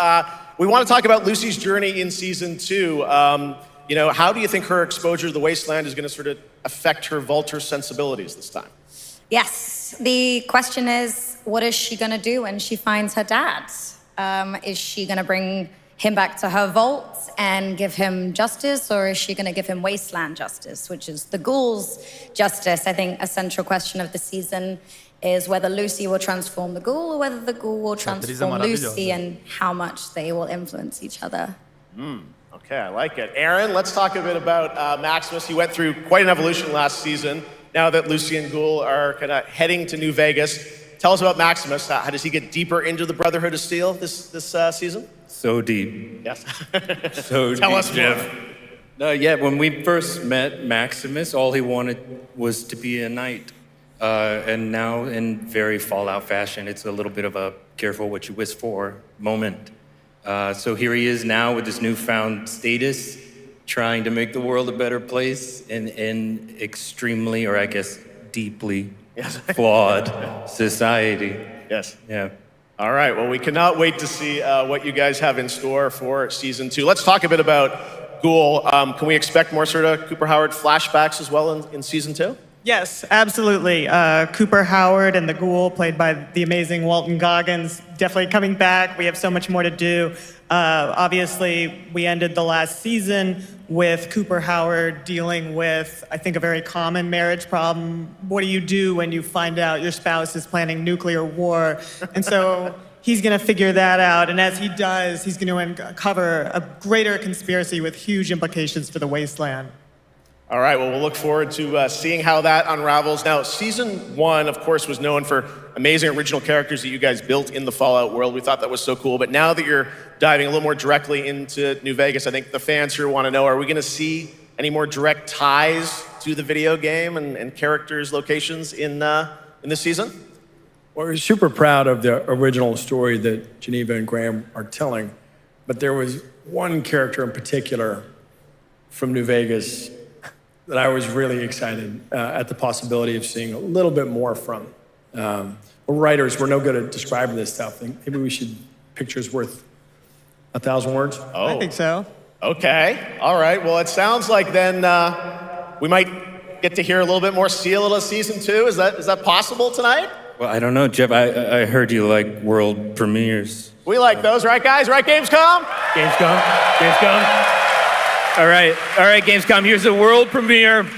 We want to talk about Lucy's journey in Season 2. How do you think her exposure to the Wasteland is going to sort of affect her Vulture sensibilities this time? Yes, the question is, what is she gonna do when she finds her dad? Is she gonna bring him back to her vault and give him justice, or is she gonna give him wasteland justice, which is the Ghoul's justice? I think a central question of the season is whether Lucy will transform the Ghoul or whether the Ghoul will transform Lucy, and how much they will influence each other. Okay, I like it. Aaron, let's talk a bit about Maximus. He went through quite an evolution last season. Now that Lucy and Ghoul are kind of heading to New Vegas, tell us about Maximus. How does he get deeper into the Brotherhood of Steel this season? So deep. Yes. So tell deep, us more. Yeah, when we first met Maximus, all he wanted was to be a knight. And now, in very Fallout fashion, it's a little bit of a careful what you wish for moment. So here he is now with his newfound status, trying to make the world a better place in extremely, or I guess deeply flawed society. Yes. Yeah. All right, well, we cannot wait to see what you guys have in store for Season 2. Let's talk a bit about Ghoul. Can we expect more sort of Cooper Howard flashbacks as well in Season 2? Yes, absolutely. Cooper Howard and the Ghoul, played by the amazing Walton Goggins, definitely coming back. We have so much more to do. Obviously, we ended the last season with Cooper Howard dealing with, I think, a very common marriage problem. What do you do when you find out your spouse is planning nuclear war? And so he's going to figure that out. And as he does, he's going to uncover a greater conspiracy with huge implications for the Wasteland. All right, well, we'll look forward to seeing how that unravels. Now, season 1, of course, was known for amazing original characters that you guys built in the Fallout world. We thought that was so cool. But now that you're diving a little more directly into New Vegas, I think the fans here want to know, are we going to see any more direct ties to the video game and characters, locations in this season? Well, we're super proud of the original story that Geneva and Graham are telling. But there was one character in particular from New Vegas that I was really excited at the possibility of seeing a little bit more from. We're writers, we're no good at describing this stuff. Maybe we should, pictures worth 1,000 words? Oh. I think so. Okay, all right. Well, it sounds like then we might get to hear a little bit more Seal of season 2. Is that possible tonight? Well, I don't know, Jeff. I heard you like world premieres. We like those, right, guys? Right, Gamescom? Gamescom. All right, Gamescom. Here's a world premiere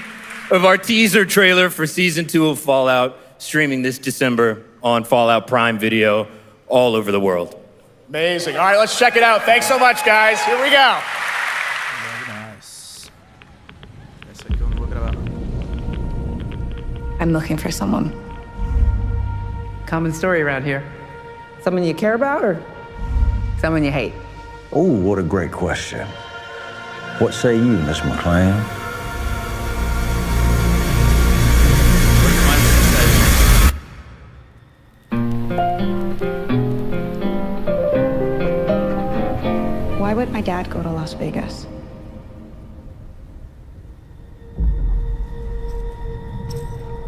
of our teaser trailer for season 2 of Fallout, streaming this December on Fallout Prime Video all over the world. Amazing. All right, let's check it out. Thanks so much, guys. Here we go. Nice. Essa aqui eu não vou gravar. I'm looking for someone. Common story around here. Someone you care about or someone you hate? Oh, what a great question. What say you, Miss McLean? Why would my dad go to Las Vegas?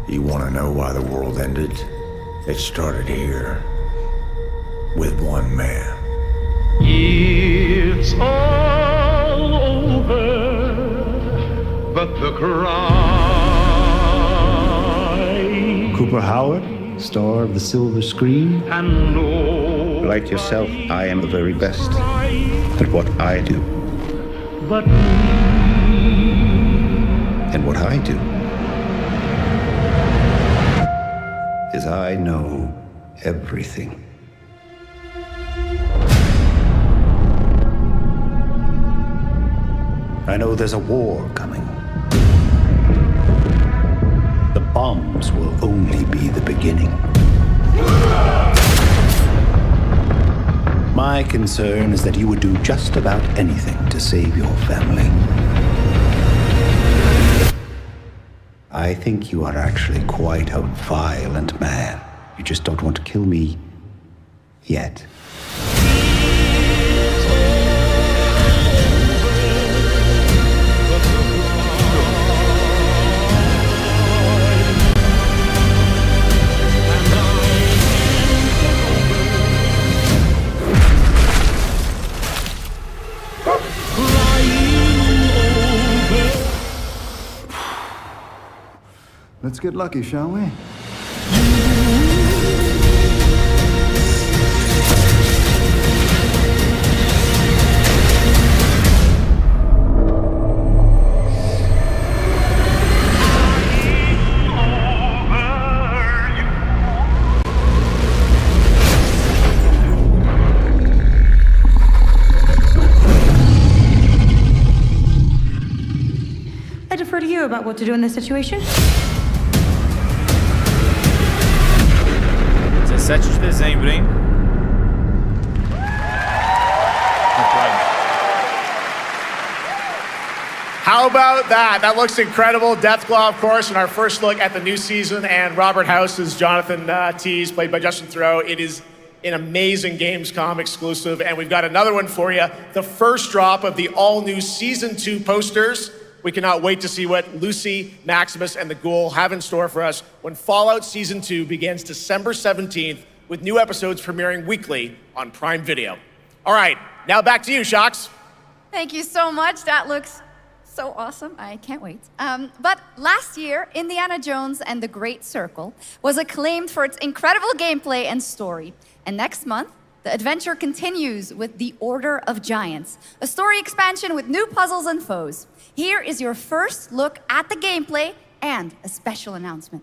You want to know why the world ended? It started here with one man. It's all over, but the cry. Cooper Howard, star of the silver screen. And no, like yourself, I am the very best at what I do. But and what I do is I know everything. I know there's a war coming. The bombs will only be the beginning. My concern is that you would do just about anything to save your family. I think you are actually quite a violent man. You just don't want to kill me yet. Let's get lucky, shall we? I defer to you about what to do in this situation. 17 de dezembro, hein? How about that? That looks incredible. Deathclaw, of course, in our first look at the new season, and Robert House's Jonathan Tees, played by Justin Theroux. It is an amazing Gamescom exclusive, and we've got another one for you. The first drop of the all-new Season 2 posters. We cannot wait to see what Lucy, Maximus, and the Ghoul have in store for us when Fallout Season 2 begins December 17th, with new episodes premiering weekly on Prime Video. All right, now back to you, Shox. Thank you so much. That looks so awesome. I can't wait. But last year, Indiana Jones and the Great Circle was acclaimed for its incredible gameplay and story. And next month, the adventure continues with The Order of Giants, a story expansion with new puzzles and foes. Here is your first look at the gameplay and a special announcement.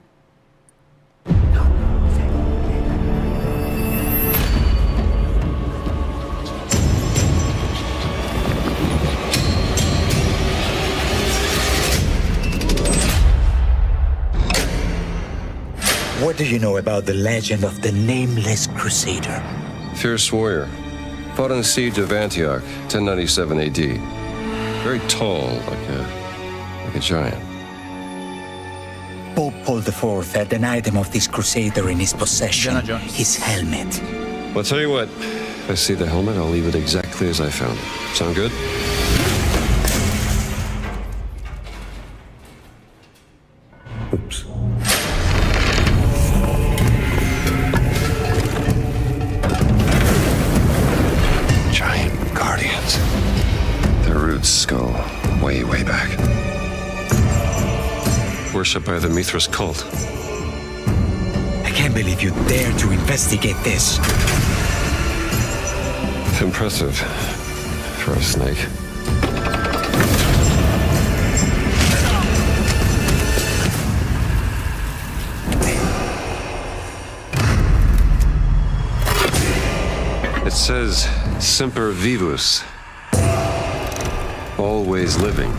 What do you know about the legend of the Nameless Crusader? Fierce warrior. Fought in the siege of Antioch, 1097 AD. Very tall, like a giant. Pope Paul IV had an item of this crusader in his possession. His helmet. Well, I'll tell you what. If I see the helmet, I'll leave it exactly as I found it. Sound good? Oops. Skull, way back. Worshipped by the Mithras cult. I can't believe you dare to investigate this. Impressive for a snake. It says Semper Vivus. Always living.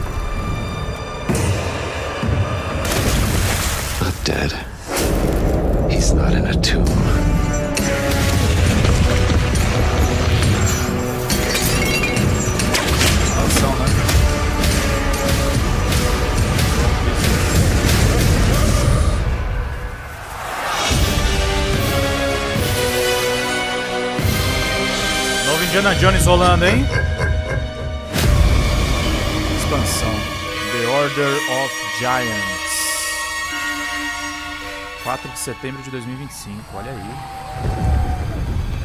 Not dead. He's not in a tomb. Novo Indiana Jones rolando, hein? Expansão The Order of Giants, 4 de setembro de 2025, olha aí.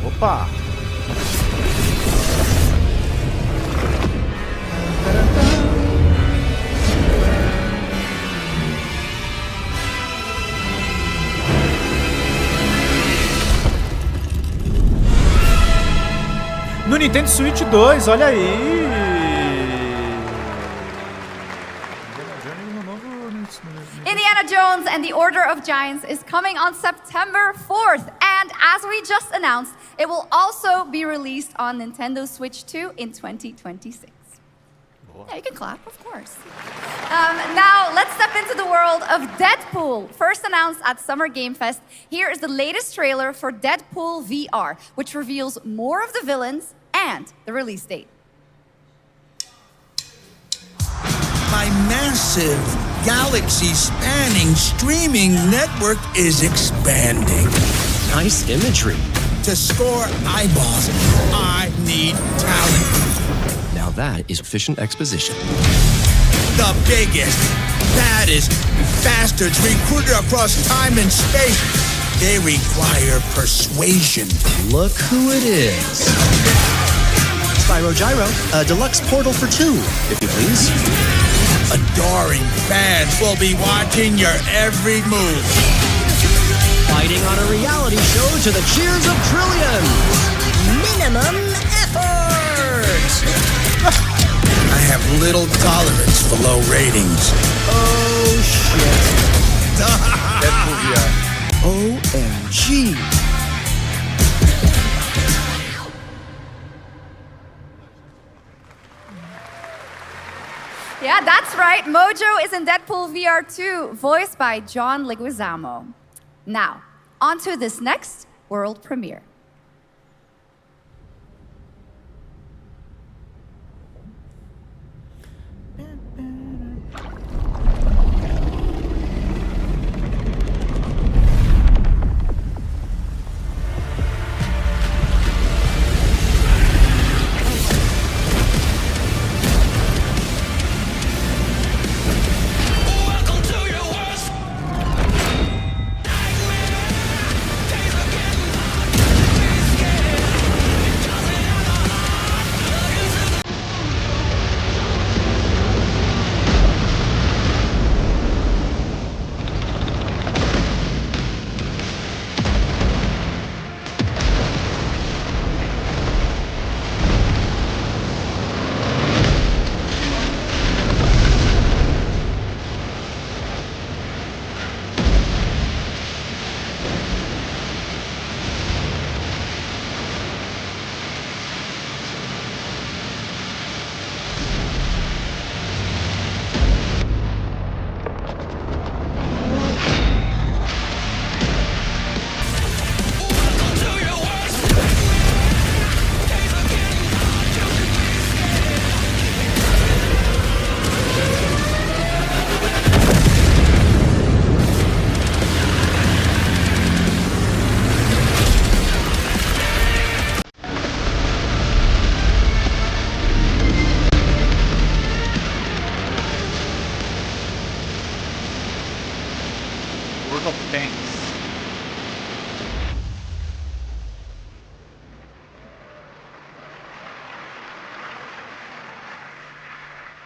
Opa! No Nintendo Switch 2, olha aí! Indiana Jones and the Order of Giants is coming on September 4th, and as we just announced, it will also be released on Nintendo Switch 2 in 2026. Yeah, you can clap, of course. Now, let's step into the world of Deadpool. First announced at Summer Game Fest, here is the latest trailer for Deadpool VR, which reveals more of the villains and the release date. My massive, galaxy-spanning streaming network is expanding. Nice imagery. To score eyeballs, I need talent. Now that is efficient exposition. The biggest, baddest bastards recruited across time and space. They require persuasion. Look who it is. Spyro Gyro, a deluxe portal for 2, if you please. Adoring fans will be watching your every move. Fighting on a reality show to the cheers of trillions. Minimum effort. I have little tolerance for low ratings. Oh, shit. Deadpool VR. OMG. Yeah, that's right. Mojo is in Deadpool VR 2, voiced by John Leguizamo. Now, on to this next world premiere.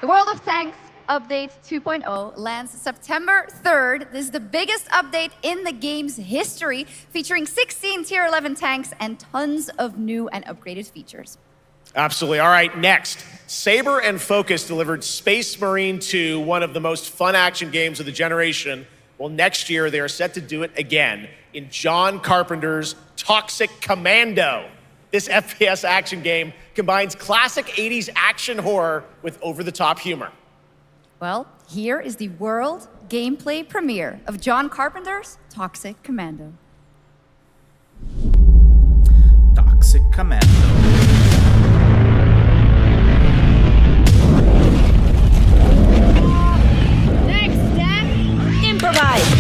The World of Tanks Update 2.0 lands September 3rd. This is the biggest update in the game's history, featuring 16 Tier 11 tanks and tons of new and upgraded features. Absolutely. All right, next. Saber and Focus delivered Space Marine 2, one of the most fun action games of the generation. Well, next year they are set to do it again in John Carpenter's Toxic Commando. This FPS action game combines classic 80s action horror with over-the-top humor. Well, here is the world gameplay premiere of John Carpenter's Toxic Commando. Toxic Commando. Next step, improvise.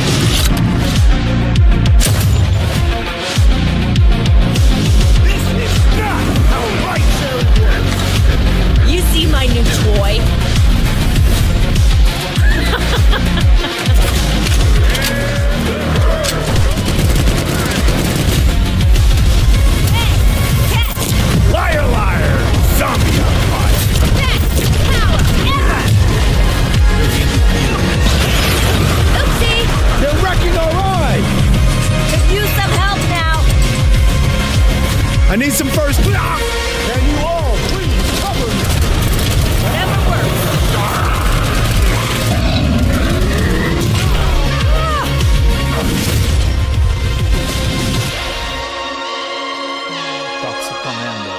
You see my new toy? Liar, liar! Zombie on fire! Best power ever! Oopsie! They're wrecking our ride! Could use some help now. I need some first block! Can you all please cover me? Whatever works. Toxic Commando.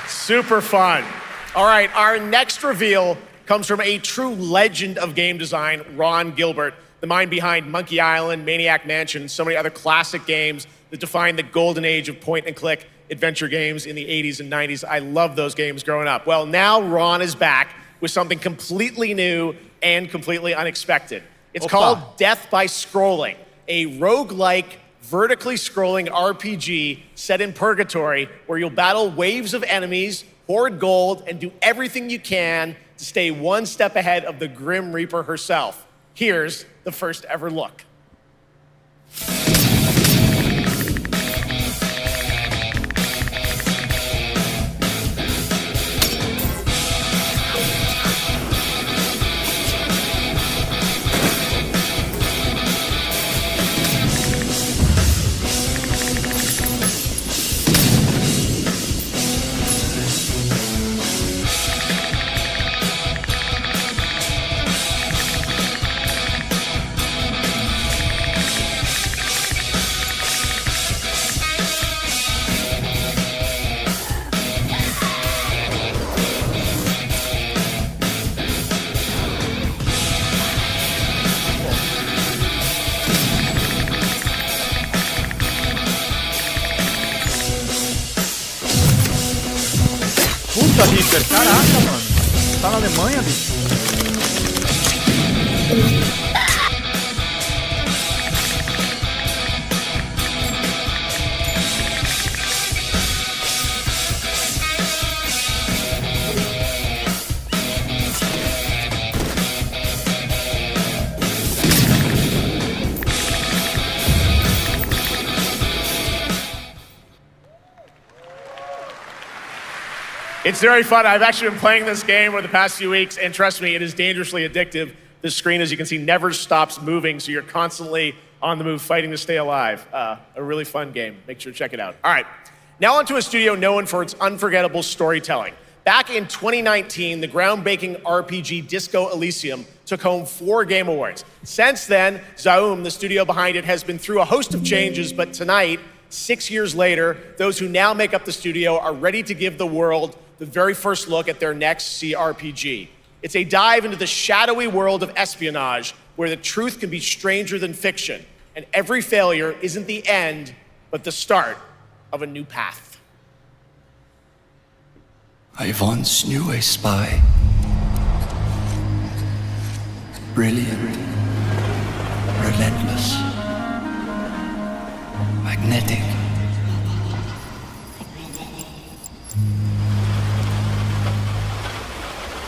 Super fun. All right, our next reveal comes from a true legend of game design, Ron Gilbert, the mind behind Monkey Island, Maniac Mansion, and so many other classic games that defined the golden age of point-and-click adventure games in the 80s and 90s. I loved those games growing up. Well, now Ron is back with something completely new and completely unexpected. It's called Death by Scrolling, a roguelike, vertically scrolling RPG set in purgatory where you'll battle waves of enemies, hoard gold, and do everything you can to stay one step ahead of the Grim Reaper herself. Here's the first ever look. Puta, Reaper, caraca, mano. Tá na Alemanha, bicho? It's very fun. I've actually been playing this game over the past few weeks, and trust me, it is dangerously addictive. The screen, as you can see, never stops moving, so you're constantly on the move fighting to stay alive. A really fun game. Make sure to check it out. All right, now onto a studio known for its unforgettable storytelling. Back in 2019, the groundbreaking RPG Disco Elysium took home 4 Game Awards. Since then, Zaum, the studio behind it, has been through a host of changes, but tonight, 6 years later, those who now make up the studio are ready to give the world the very first look at their next CRPG. It's a dive into the shadowy world of espionage, where the truth can be stranger than fiction, and every failure isn't the end, but the start of a new path. I once knew a spy. Brilliant, relentless, magnetic.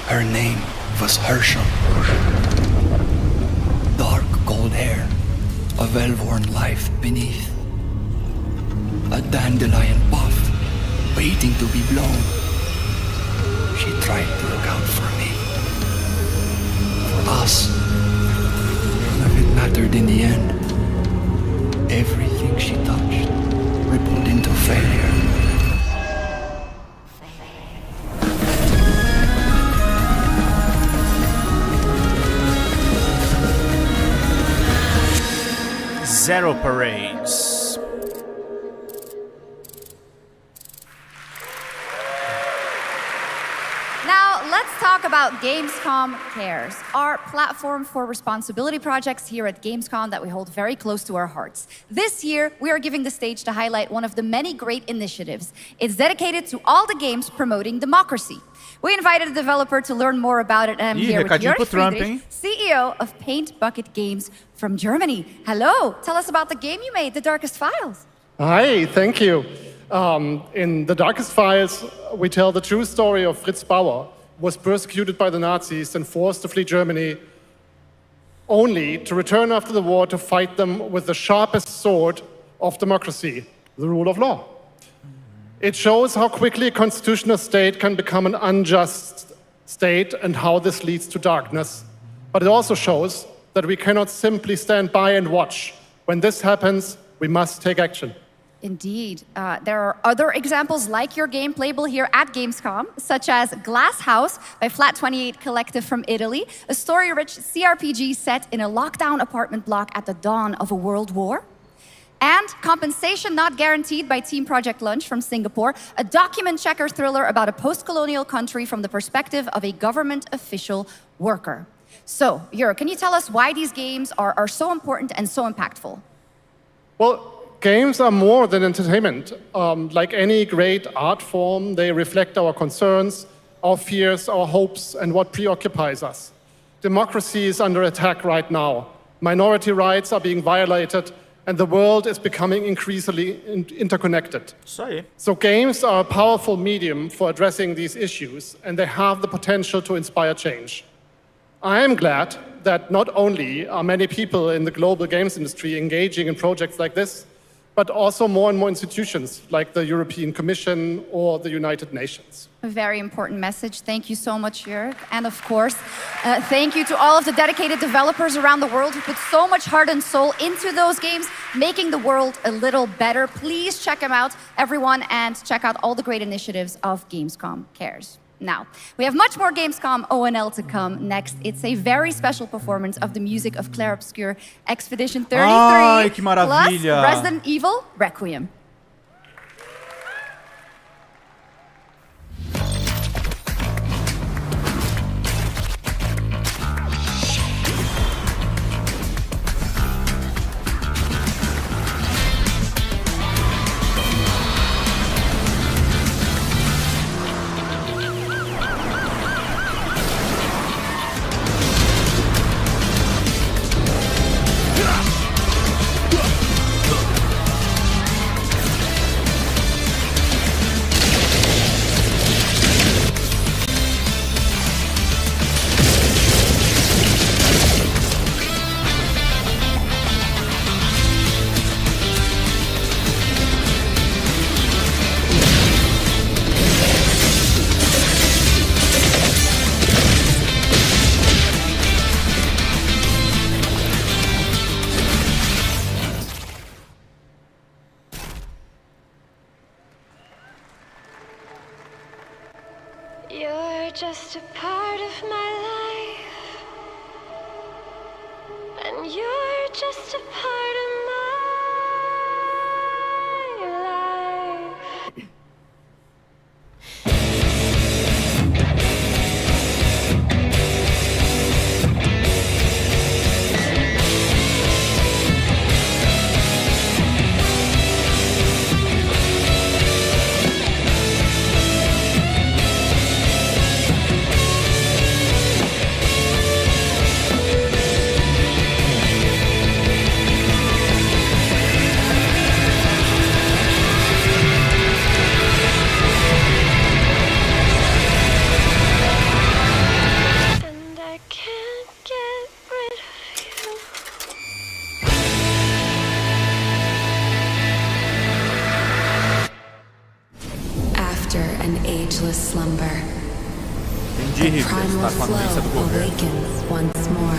Her name was Herschel. Dark gold hair, a well-worn life beneath. A dandelion puff, waiting to be blown. She tried to look out for me. For us. None of it mattered in the end. Everything she touched rippled into failure. Zero Parades. Now, let's talk about Gamescom Cares, our platform for responsibility projects here at Gamescom that we hold very close to our hearts. This year, we are giving the stage to highlight one of the many great initiatives. It's dedicated to all the games promoting democracy. We invited a developer to learn more about it, and I'm here with Jörg Friedrich, CEO of Paint Bucket Games from Germany. Hello, tell us about the game you made, The Darkest Files. Hi, thank you. In The Darkest Files, we tell the true story of Fritz Bauer, who was persecuted by the Nazis and forced to flee Germany, only to return after the war to fight them with the sharpest sword of democracy, the rule of law. It shows how quickly a constitutional state can become an unjust state and how this leads to darkness. But it also shows that we cannot simply stand by and watch. When this happens, we must take action. Indeed. There are other examples like your game playable here at Gamescom, such as Glass House by Flat 28 Collective from Italy, a story-rich CRPG set in a lockdown apartment block at the dawn of a world war. And Compensation Not Guaranteed by Team Project Lunch from Singapore, a document checker thriller about a post-colonial country from the perspective of a government official worker. So, Jörg, can you tell us why these games are so important and so impactful? Well, games are more than entertainment. Like any great art form, they reflect our concerns, our fears, our hopes, and what preoccupies us. Democracy is under attack right now. Minority rights are being violated, and the world is becoming increasingly interconnected. So games are a powerful medium for addressing these issues, and they have the potential to inspire change. I am glad that not only are many people in the global games industry engaging in projects like this, but also more and more institutions like the European Commission or the United Nations. A very important message. Thank you so much, Jörg. And of course, thank you to all of the dedicated developers around the world who put so much heart and soul into those games, making the world a little better. Please check them out, everyone, and check out all the great initiatives of Gamescom Cares. Now, we have much more Gamescom ONL to come next. It's a very special performance of the music of Clair Obscur Expedition 33, Ai, que plus maravilha. Resident Evil Requiem. You're just a part of my life, and you're just a part of my life. Entendi, Rick, você tá com a notícia do governo. Awakens once more.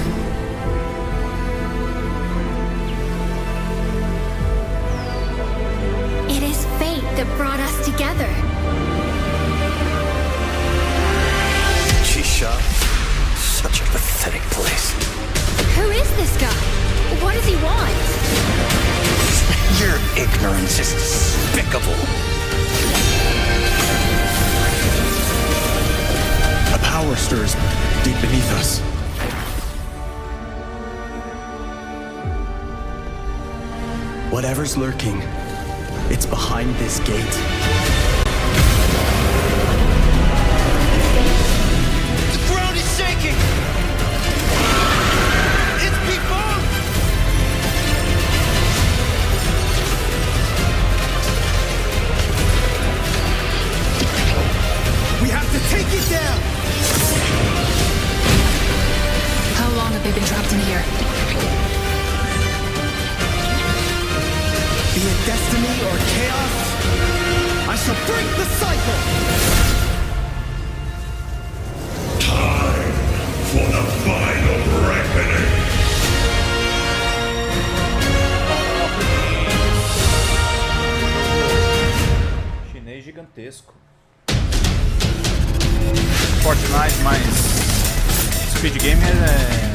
It is fate that brought us together. Shisha. Such a pathetic place. Who is this guy? What does he want? Your ignorance is despicable. A power stirs deep beneath us. Whatever's lurking, it's behind this gate. The ground is shaking. It's people. We have to take it down! How long have they been trapped in here? Be it destiny or chaos, I shall break the cycle! Time for the final reckoning. Chinês gigantesco. Fortnite mais Speed Gamer é...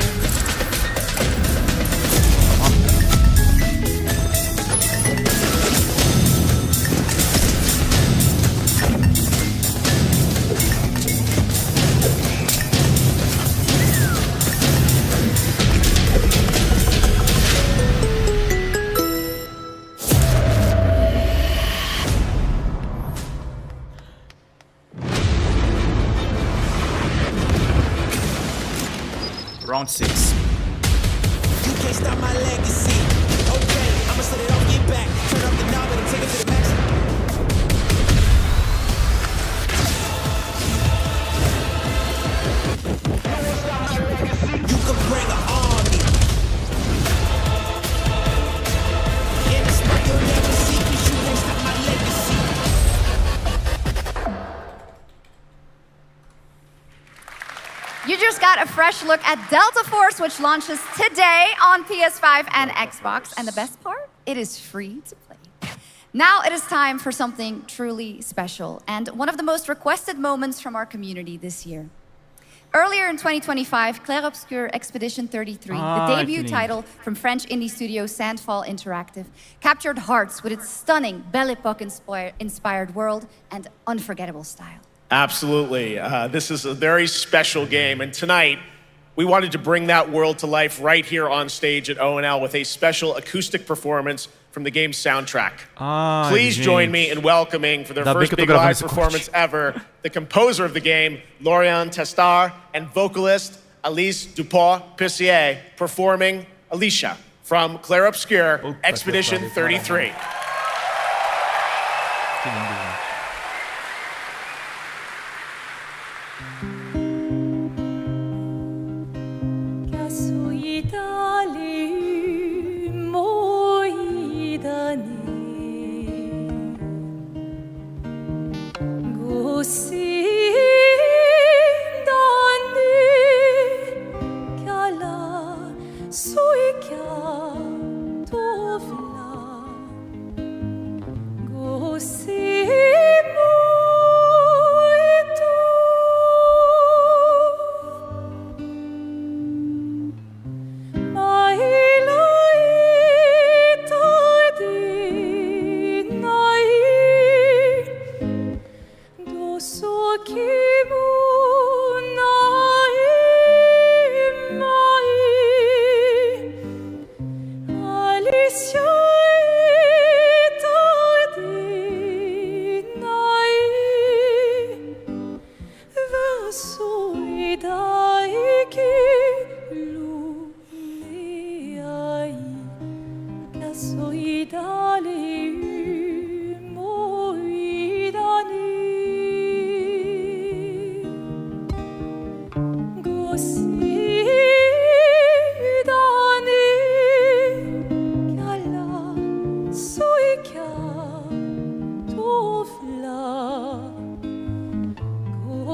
Round 6. You can't stop my legacy. Okay, I'ma set it off, get back. Turn up the knob and take it to the max. You can bring an army. And it's like you'll never see, 'cause you can't stop my legacy. You just got a fresh look at Delta Force, which launches today on PS5 and Xbox. And the best part? It is free to play. Now it is time for something truly special and one of the most requested moments from our community this year. Earlier in 2025, Clair Obscur Expedition 33, the debut title from French indie studio Sandfall Interactive, captured hearts with its stunning Belle Epoque-inspired world and unforgettable style. Absolutely. This is a very special game, and tonight we wanted to bring that world to life right here on stage at ONL with a special acoustic performance from the game's soundtrack. Please join me in welcoming, for their first big live performance ever, the composer of the game, Laurent Testard, and vocalist Alice Dupont-Pissier, performing Alicia from Clair Obscur Expedition 33.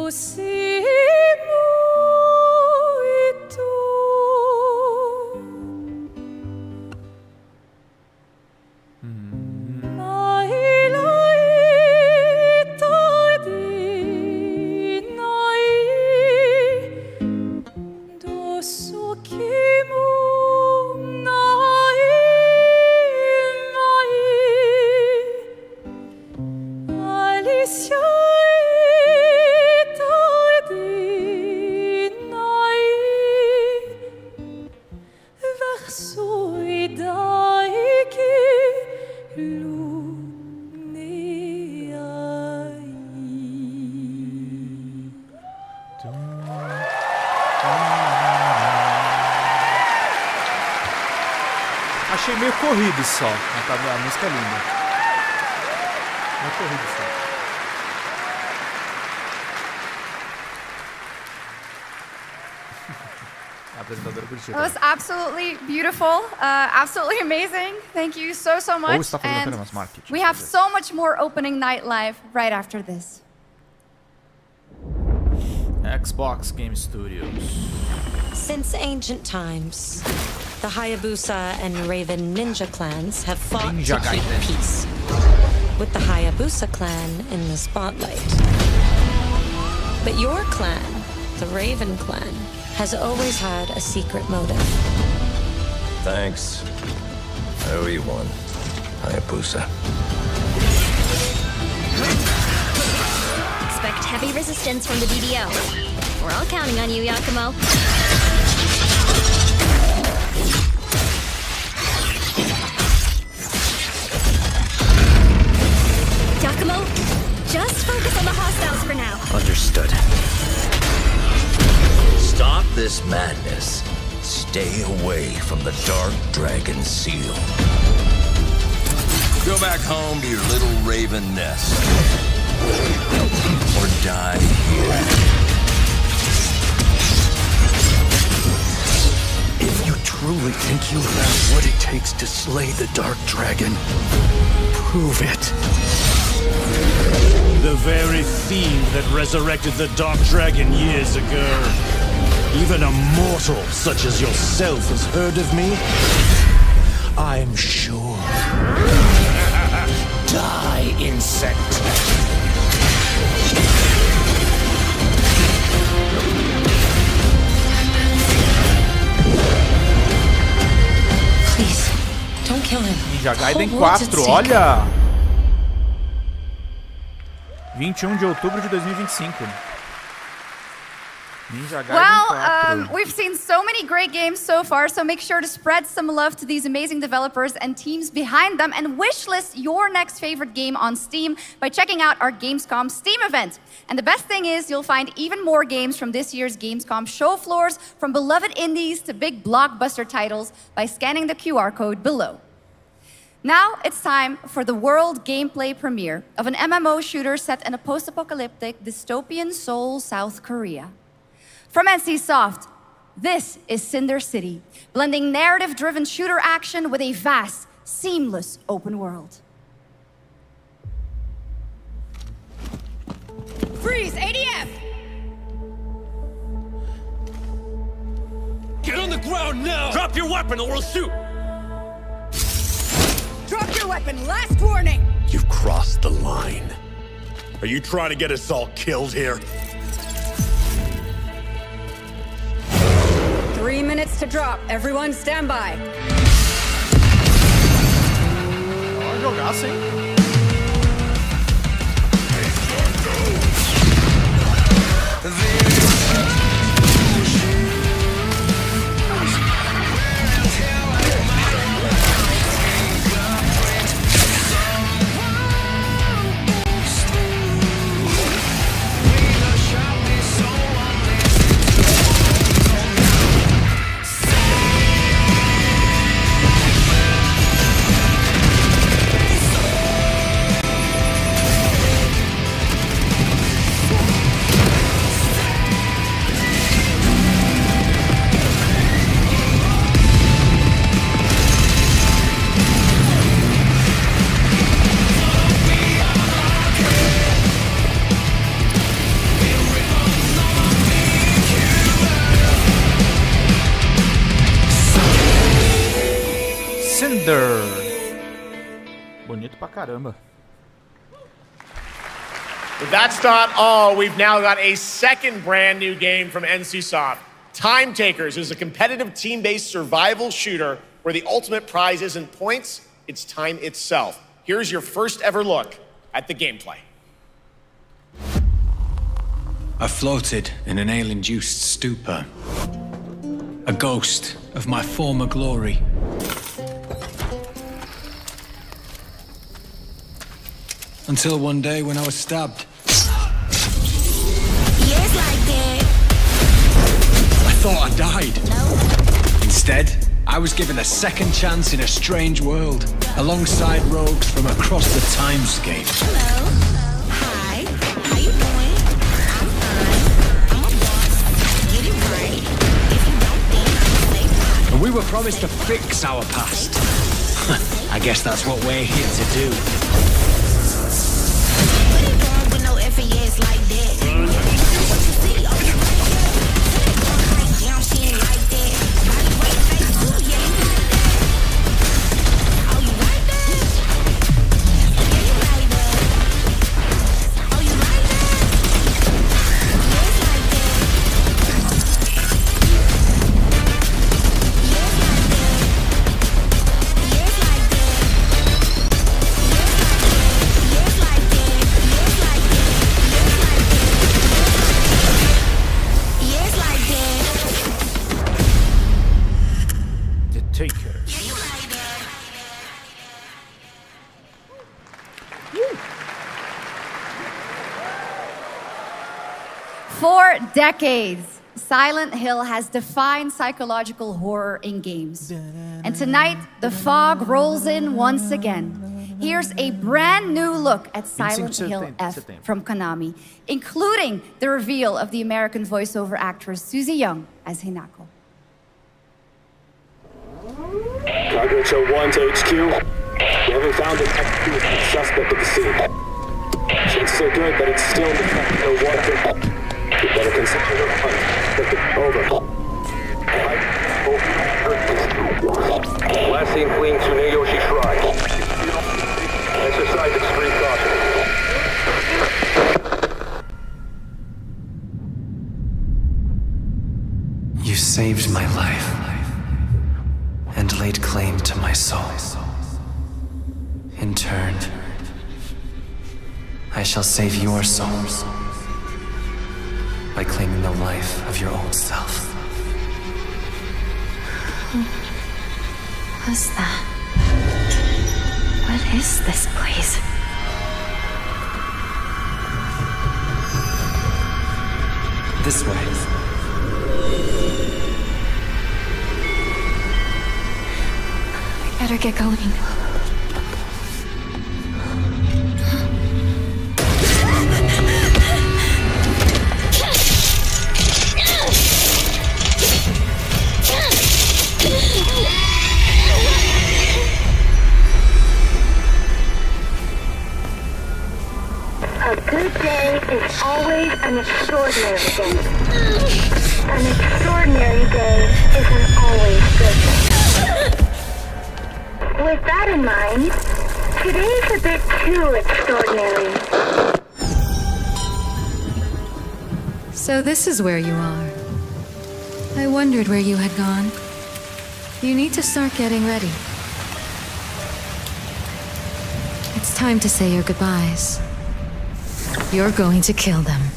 See achei meio corrido só. A música é linda. Meio corrido só. It was absolutely beautiful, absolutely amazing. Thank you so much. And we have so much more opening night live right after this. Xbox Game Studios. Since ancient times, the Hayabusa and Raven ninja clans have fought to keep peace, with the Hayabusa clan in the spotlight. But your clan, the Raven clan, has always had a secret motive. Thanks. I owe you one, Hayabusa. Expect heavy resistance from the BDO. We're all counting on you, Yakumo. Yakumo, just focus on the hostiles for now. Understood. Stop this madness. Stay away from the Dark Dragon Seal. Go back home to your little raven nest. Or die here. If you truly think you have what it takes to slay the Dark Dragon, prove it. The very fiend that resurrected the Dark Dragon years ago. Even a mortal such as yourself has heard of me? I'm sure. Die, insect. Please, don't kill him. Ninja Gaiden 4, olha! 21 de outubro de 2025. Ninja Gaiden 4. We've seen so many great games so far, so make sure to spread some love to these amazing developers and teams behind them, and wishlist your next favorite game on Steam by checking out our Gamescom Steam event. And the best thing is you'll find even more games from this year's Gamescom show floors, from beloved indies to big blockbuster titles, by scanning the QR code below. Now it's time for the world gameplay premiere of an MMO shooter set in a post-apocalyptic dystopian Seoul, South Korea. From NCSoft, this is Cinder City, blending narrative-driven shooter action with a vast, seamless open world. Freeze, ADF! Get on the ground now! Drop your weapon or we'll shoot! Drop your weapon, last warning! You've crossed the line. Are you trying to get us all killed here? 3 minutes to drop. Everyone stand by. Pode jogar sim. Bonito pra caramba. But that's not all. We've now got a second brand new game from NCSoft. Time Takers is a competitive team-based survival shooter where the ultimate prize isn't points, it's time itself. Here's your first ever look at the gameplay. I floated in an ale-induced stupor, a ghost of my former glory. Until one day when I was stabbed. Years like that. I thought I died. No. Instead, I I was given a second chance in a strange world, alongside rogues from across the timescape. Hello. Hi. How you doing? I'm fine. I'm a boss. Get it right. If you don't think, say bye. And we were promised to fix our past. I guess that's what we're here to do. What it going with no FAS like that? What you see? Oh, yeah. I'm seeing like that. Body right face too, yeah. You like that? Oh, you like that? Yeah, you like that. Oh, you like that? Yes, like that. Yes, like that. Yes, like that. Yes, like that. Yes, like that. Yes, like that. Yes, like that. The Taker. Yeah, you like that. For decades, Silent Hill has defined psychological horror in games. And tonight, the fog rolls in once again. Here's a brand new look at Silent Hill F from Konami, including the reveal of the American voiceover actress Susie Young as Hinako. Target 1 to HQ. We haven't found an active suspect at the scene. Chances are good, but it's still in the fact no water. We better consider the hunt. Over. Last seen fleeing Tsuneyoshi Shrine. Exercise extreme caution. You saved my life and laid claim to my soul. In turn, I shall save your souls by claiming the life of your old self. Who was that? What is this place? This way. I better get going. A good day is always an extraordinary day. An extraordinary day is an always good day. With that in mind, today's a bit too extraordinary. So this is where you are. I wondered where you had gone. You need to start getting ready. It's time to say your goodbyes. You're going to kill them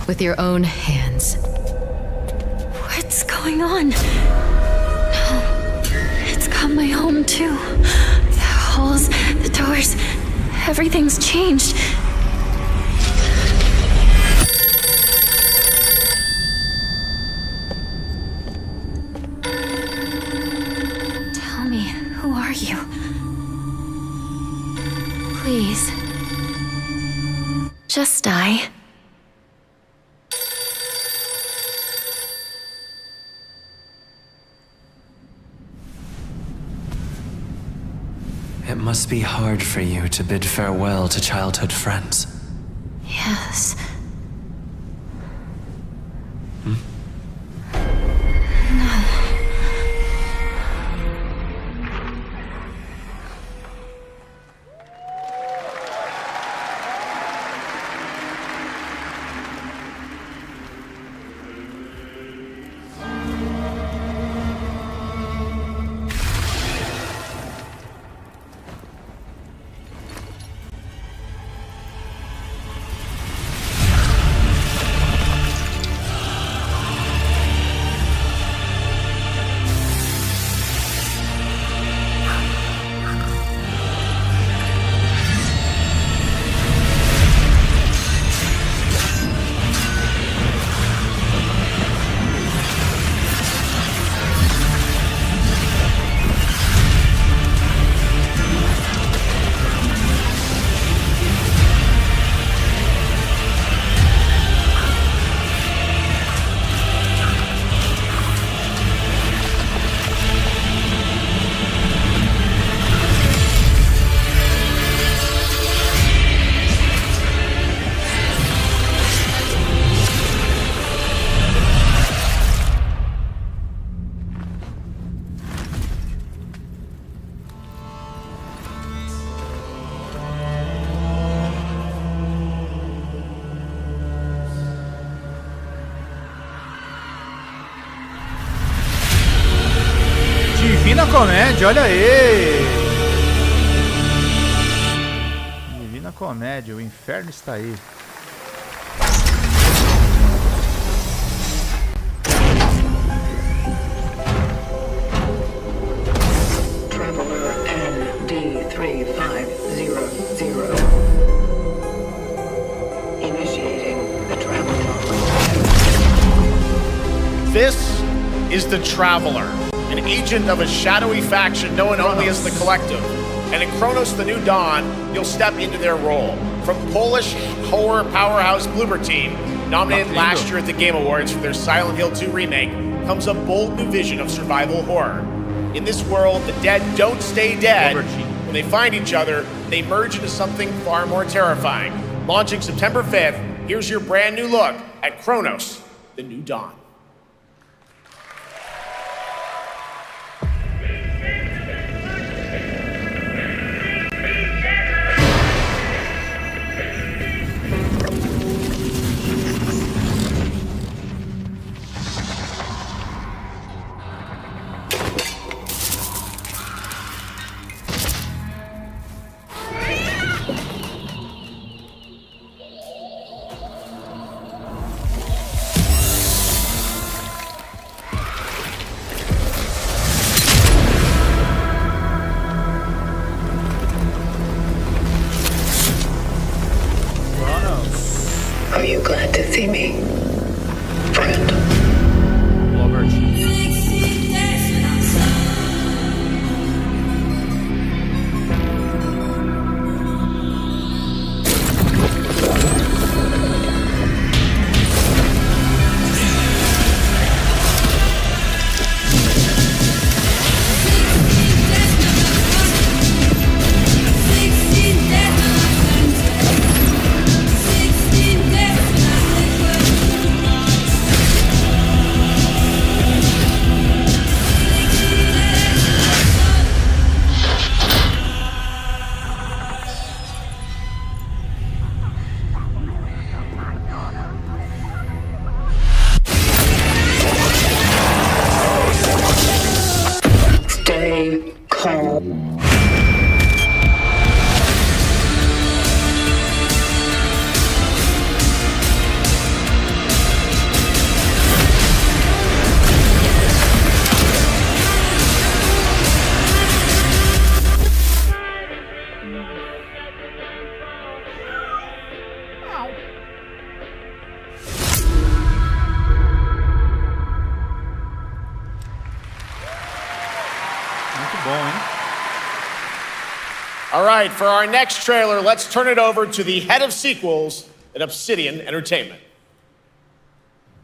with your own hands. What's going on? No, it's got my home too. The halls, the doors, everything's changed. Tell me, who are you? Please. Just die. It must be hard for you to bid farewell to childhood friends. Yes. Comédia, olha aí! Divina Comédia, o inferno está aí. Traveler ND3500. Initiating the travel log. This is the Traveler, an agent of a shadowy faction known only as the Collective. And in Kronos the New Dawn, you'll step into their role. From Polish horror powerhouse Bloober Team, nominated last year at the Game Awards for their Silent Hill 2 remake, comes a bold new vision of survival horror. In this world, the dead don't stay dead. When they find each other, they merge into something far more terrifying. Launching September 5th, here's your brand new look at Kronos the New Dawn. Are you glad to see me, friend? Stay calm. All right, for our next trailer, let's turn it over to the head of sequels at Obsidian Entertainment.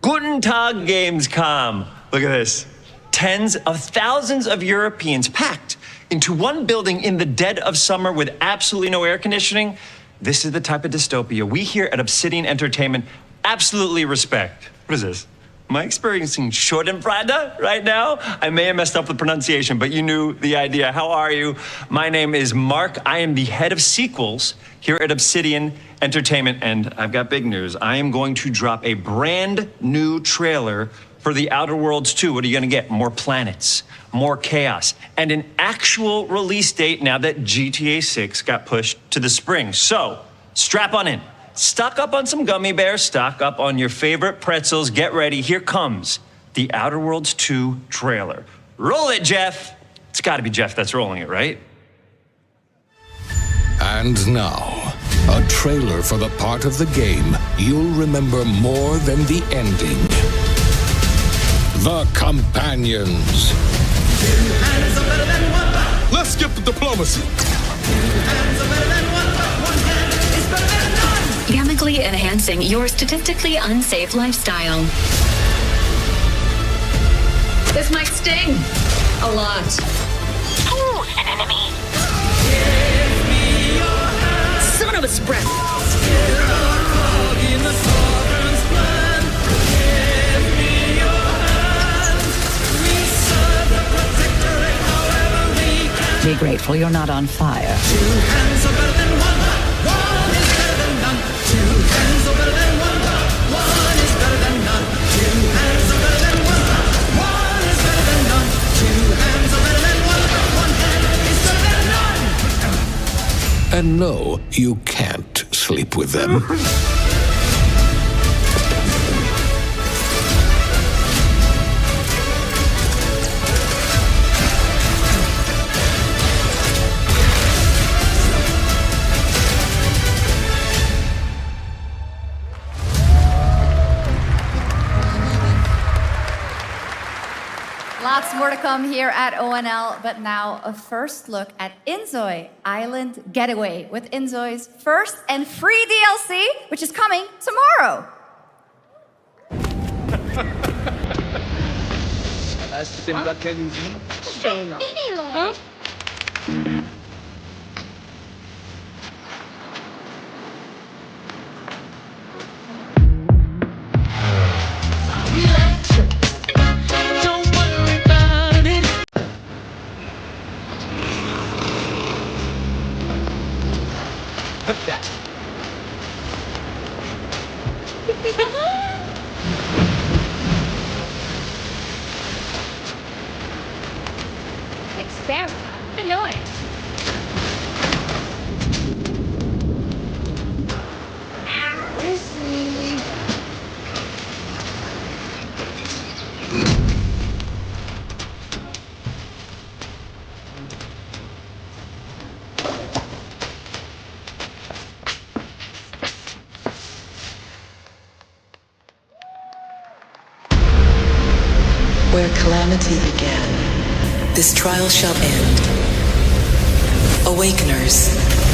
Guten Tag, Gamescom. Look at this. Tens of thousands of Europeans packed into one building in the dead of summer with absolutely no air conditioning. This is the type of dystopia we here at Obsidian Entertainment absolutely respect. What is this? Am I experiencing Schadenfreude right now? I may have messed up the pronunciation, but you knew the idea. How are you? My name is Mark. I am the head of sequels here at Obsidian Entertainment, and I've got big news. I am going to drop a brand new trailer for The Outer Worlds 2. What are you gonna get? More planets, more chaos, and an actual release date now that GTA 6 got pushed to the spring. So, strap on in. Stock up on some gummy bears, stock up on your favorite pretzels, get ready. Here comes The Outer Worlds 2 trailer. Roll it, Jeff. It's gotta be Jeff that's rolling it, right? And now, a trailer for the part of the game you'll remember more than the ending. The Companions. Let's skip the diplomacy. Chemically enhancing your statistically unsafe lifestyle. This might sting a lot. Ooh, an enemy. Son of a spread. Be grateful you're not on fire. Two hands are better than one. One is better than none. Two hands are better than one. One is better than none. Two hands are better than one. One is better than none. Two hands are better than one. And no, you can't sleep with them. Lots more to come here at ONL, but now a first look at Inzoi Island Getaway with Inzoi's first and free DLC, which is coming tomorrow. Experiment. Annoying. Where calamity began, this trial shall end. Awakeners,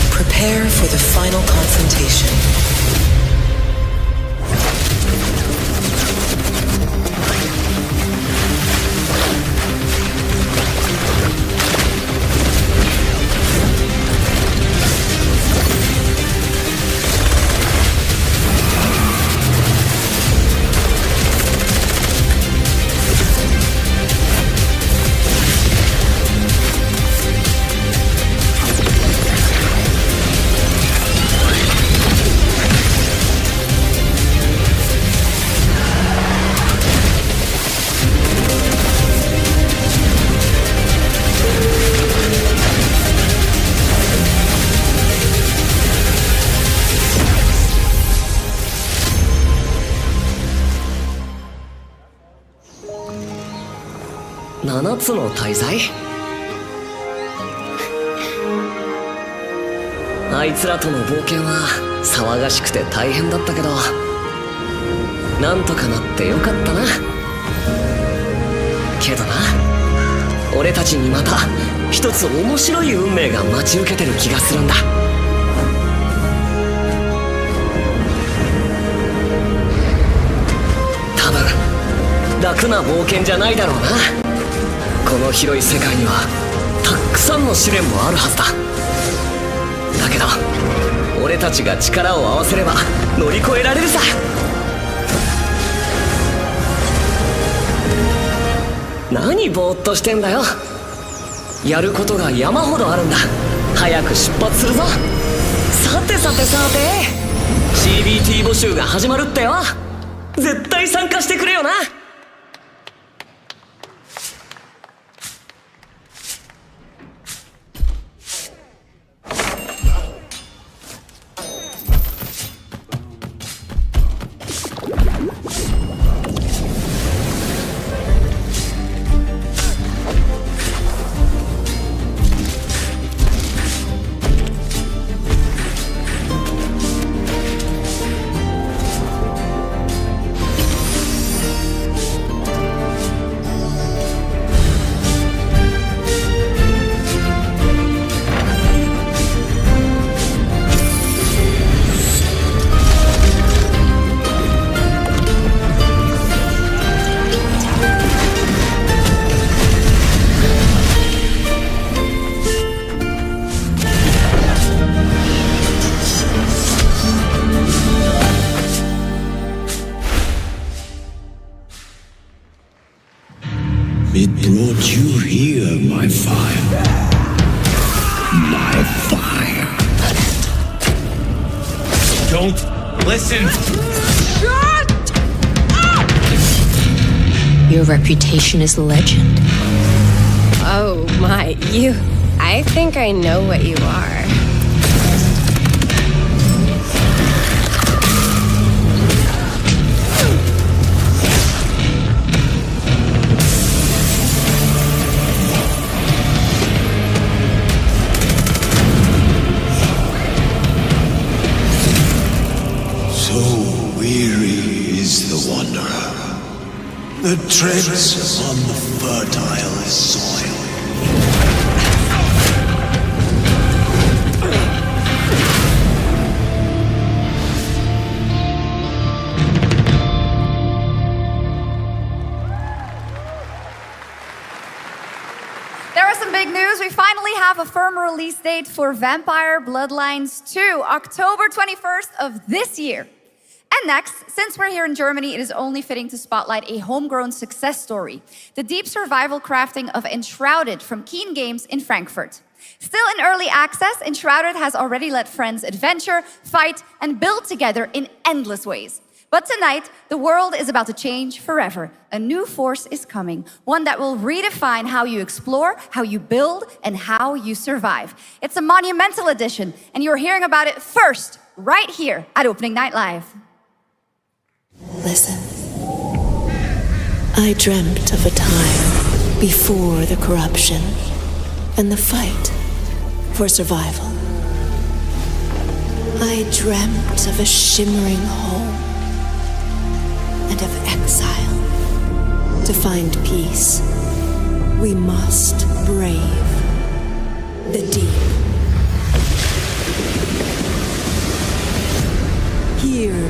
prepare for the final confrontation.7つの大罪？あいつらとの冒険は騒がしくて大変だったけど、なんとかなってよかったな。けどな、俺たちにまた一つ面白い運命が待ち受けてる気がするんだ。多分楽な冒険じゃないだろうな。この広い世界にはたくさんの試練もあるはずだ。だけど俺たちが力を合わせれば乗り越えられるさ。何ぼーっとしてんだよ。やることが山ほどあるんだ。早く出発するぞ。さて CBT 募集が始まるってよ。絶対参加してくれよな。It brought you here, my fire. My fire. Don't listen. Shut up! Your reputation is legend. Oh my, I think I know what you are. The treads on the fertile soil. There are some big news. We finally have a firm release date for Vampire Bloodlines 2, October 21st of this year. And next, since we're here in Germany, it is only fitting to spotlight a homegrown success story, the deep survival crafting of Enshrouded from Keen Games in Frankfurt. Still in early access, Enshrouded has already let friends adventure, fight, and build together in endless ways. But tonight, the world is about to change forever. A new force is coming, one that will redefine how you explore, how you build, and how you survive. It's a monumental edition, and you're hearing about it first, right here at Opening Night Live. Listen. I dreamt of a time before the corruption and the fight for survival. I dreamt of a shimmering home and of exile. To find peace, we must brave the deep. Here,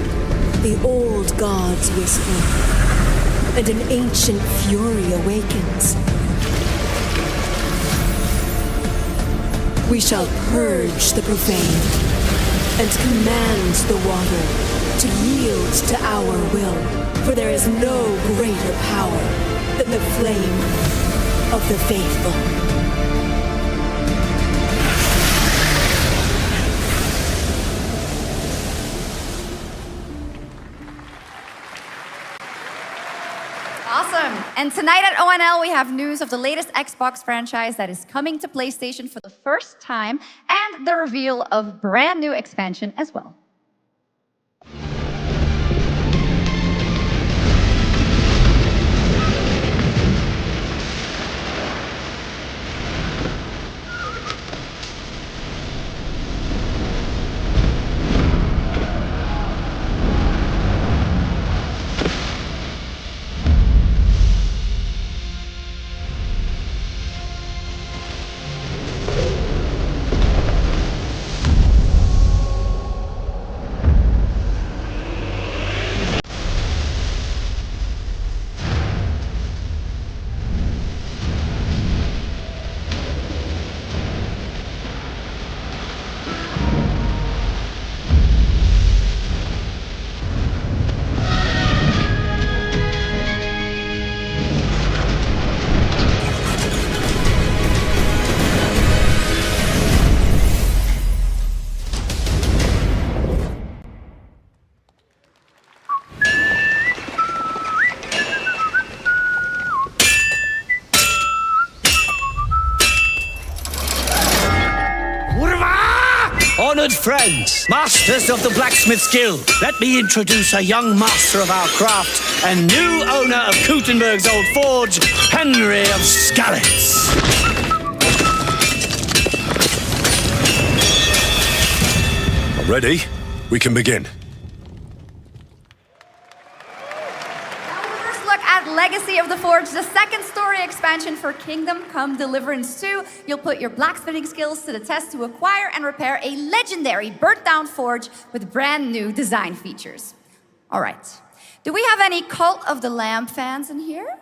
the old gods whisper, and an ancient fury awakens. We shall purge the profane and command the water to yield to our will, for there is no greater power than the flame of the faithful. Awesome. And tonight at ONL, we have news of the latest Xbox franchise that is coming to PlayStation for the first time, and the reveal of brand new expansion as well. Honored friends, masters of the blacksmith guild, let me introduce a young master of our craft and new owner of Gutenberg's old forge, Henry of Skalitz. Ready? We can begin. Legacy of the Forge, the second story expansion for Kingdom Come Deliverance 2. You'll put your blacksmithing skills to the test to acquire and repair a legendary burnt-down forge with brand new design features. All right. Do we have any Cult of the Lamb fans in here?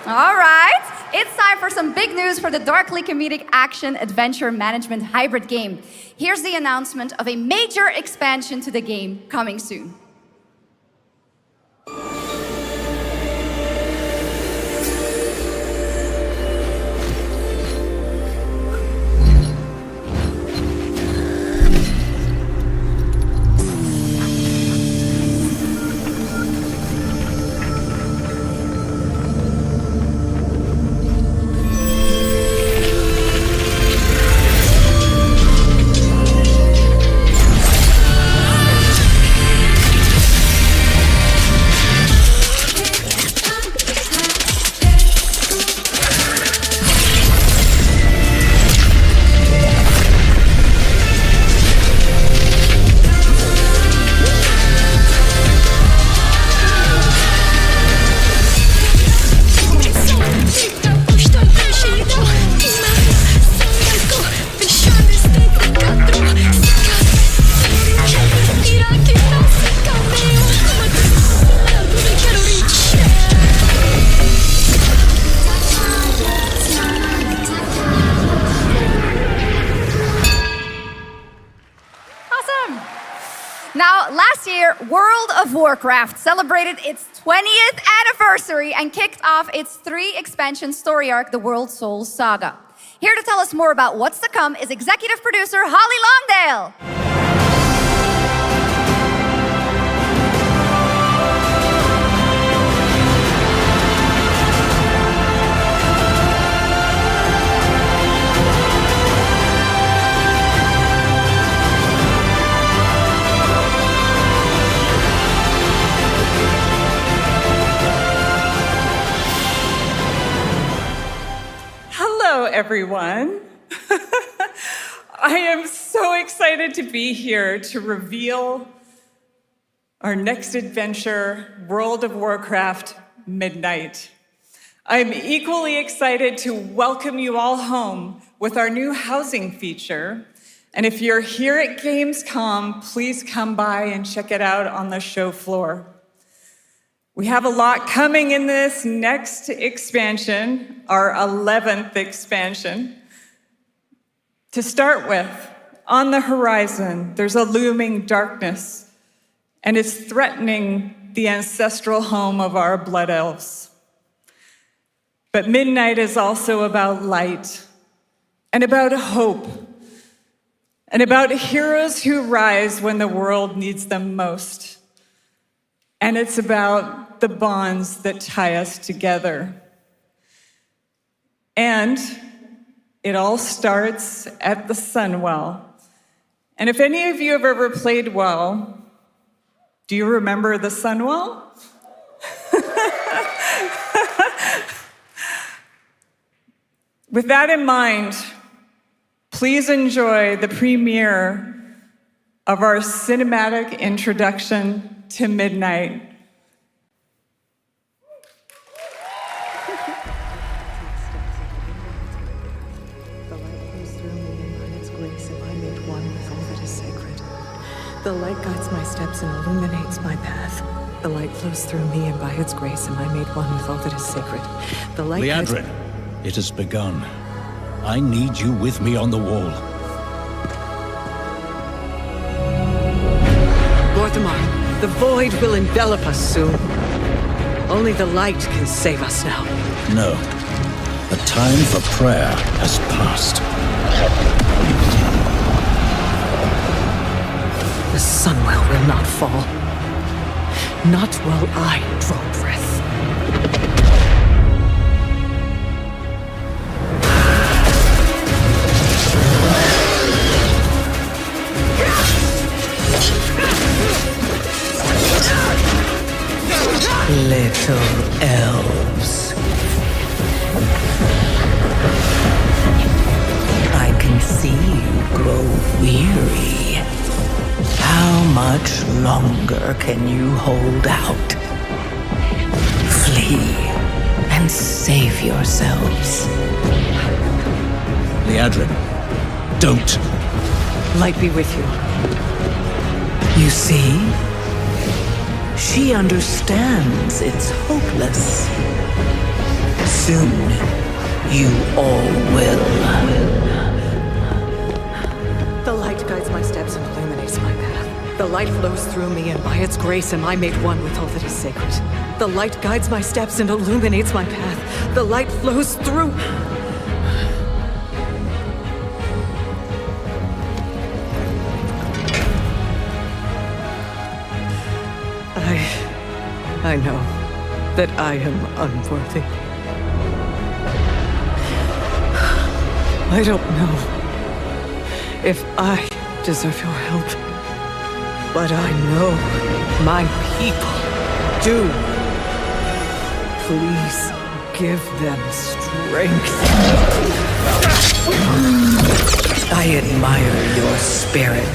All right. It's time for some big news for the darkly comedic action adventure management hybrid game. Here's the announcement of a major expansion to the game coming soon. Last year, World of Warcraft celebrated its 20th anniversary and kicked off its 3-expansion story arc, the World Souls Saga. Here to tell us more about what's to come is executive producer Holly Longdale. Hello, everyone. I am so excited to be here to reveal our next adventure, World of Warcraft Midnight. I'm equally excited to welcome you all home with our new housing feature. And if you're here at Gamescom, please come by and check it out on the show floor. We have a lot coming in this next expansion, our 11th expansion. To start with, on the horizon, there's a looming darkness, and it's threatening the ancestral home of our blood elves. But Midnight is also about light, and about hope, and about heroes who rise when the world needs them most. And it's about the bonds that tie us together. And it all starts at the Sunwell. And if any of you have ever played WoW, do you remember the Sunwell? With that in mind, please enjoy the premiere of our cinematic introduction to Midnight. The light guides my steps and illuminates my path. The light flows through me, and by its grace am I made one with all that is sacred. The light Liadrin, it has begun. I need you with me on the wall. Lorthamar, the void will envelop us soon. Only the light can save us now. No. The time for prayer has passed. The Sunwell will not fall. Not while I draw breath. Little elves. I can see you grow weary. How much longer can you hold out? Flee and save yourselves. Liadrin, don't. Light be with you. You see? She understands it's hopeless. Soon, you all will. The light guides my steps and illuminates my path. The light flows through me, and by its grace am I made one with all that is sacred. The light guides my steps and illuminates my path. The light flows through... I know that I am unworthy. I don't know if I deserve your help, but I know my people do. Please give them strength. I admire your spirit,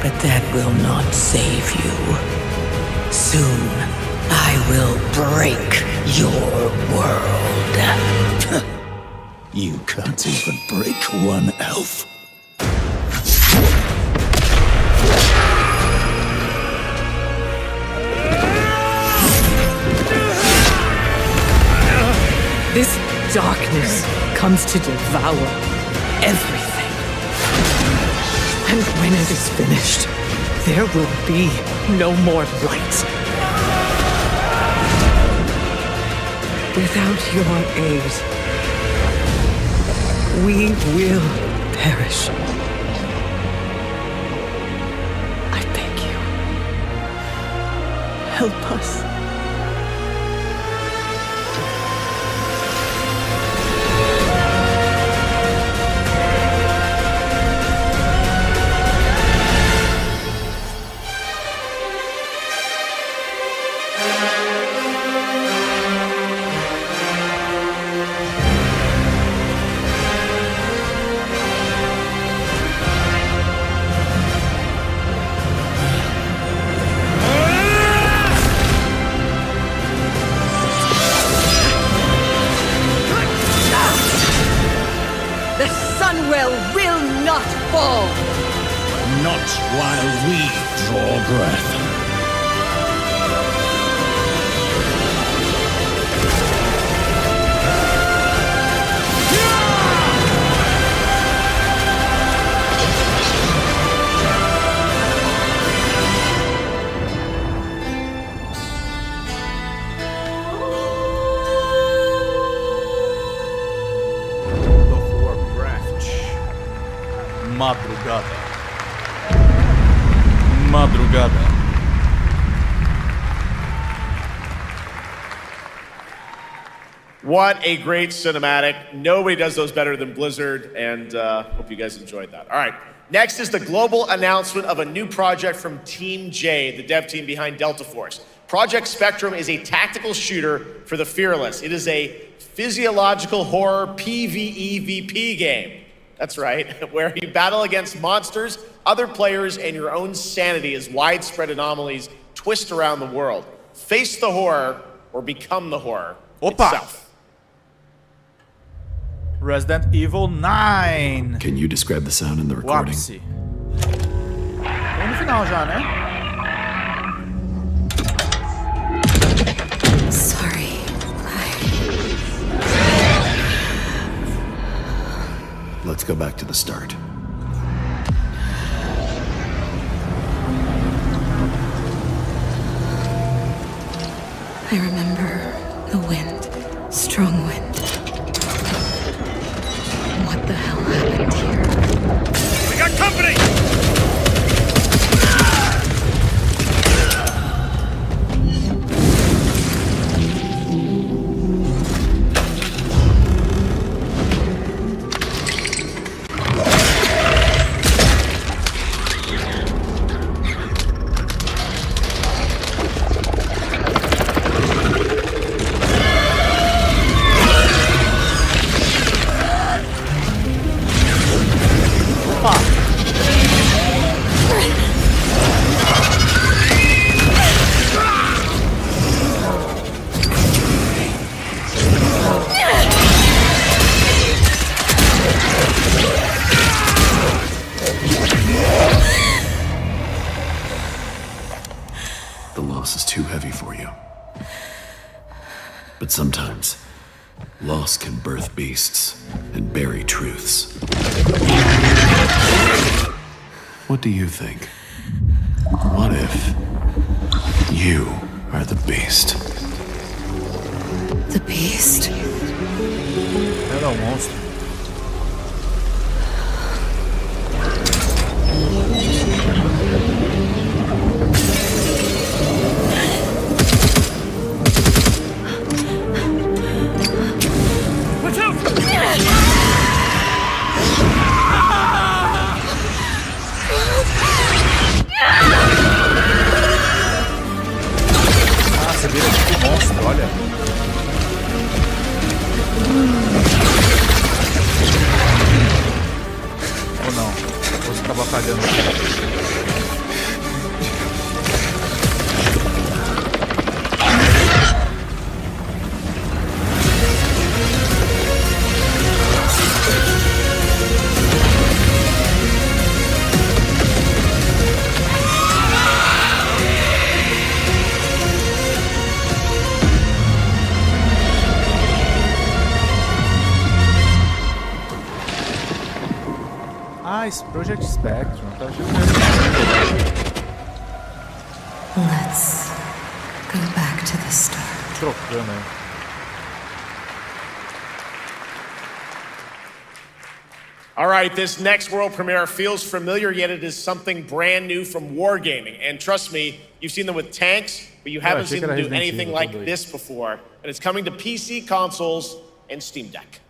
but that will not save you. Soon, I will break your world. You can't even break one elf. This darkness comes to devour everything. And when it is finished, there will be no more light. Without your aid, we will perish. I beg you, help us. Not while we draw breath. Madrugada. What a great cinematic. Nobody does those better than Blizzard, and hope you guys enjoyed that. All right, next is the global announcement of a new project from Team J, the dev team behind Delta Force. Project Spectrum is a tactical shooter for the fearless. It is a physiological horror PvEVP game. That's right, where you battle against monsters, other players, and your own sanity as widespread anomalies twist around the world. Face the horror or become the horror itself. Resident Evil 9. Can you describe the sound in the recording? Ápice. Vamos no final já, né? Sorry. Let's go back to the start. I remember the wind, strong wind. What the hell happened here? We got company! But sometimes, loss can birth beasts and bury truths. What do you think? What if you are the beast? The beast? Era um monstro. Você vira tipo monstro, olha. Ou não? Ou você tava apagando aqui? Ah, esse Project Spectrum, tá achando que Go back to the start. Trocando aí. All right, this next world premiere feels familiar, yet it is something brand new from Wargaming. And trust me, you've seen them with tanks, but you haven't seen them do anything like this before. And it's coming to PC, consoles, and Steam Deck.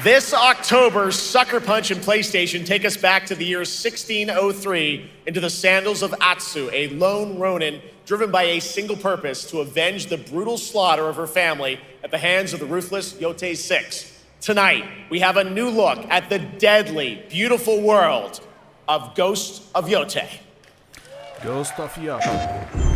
This October, Sucker Punch and PlayStation take us back to the year 1603 into the sandals of Atsu, a lone ronin driven by a single purpose to avenge the brutal slaughter of her family at the hands of the ruthless Yotei 6. Tonight, we have a new look at the deadly, beautiful world of Ghost of Yotei. Ghost of Yotei.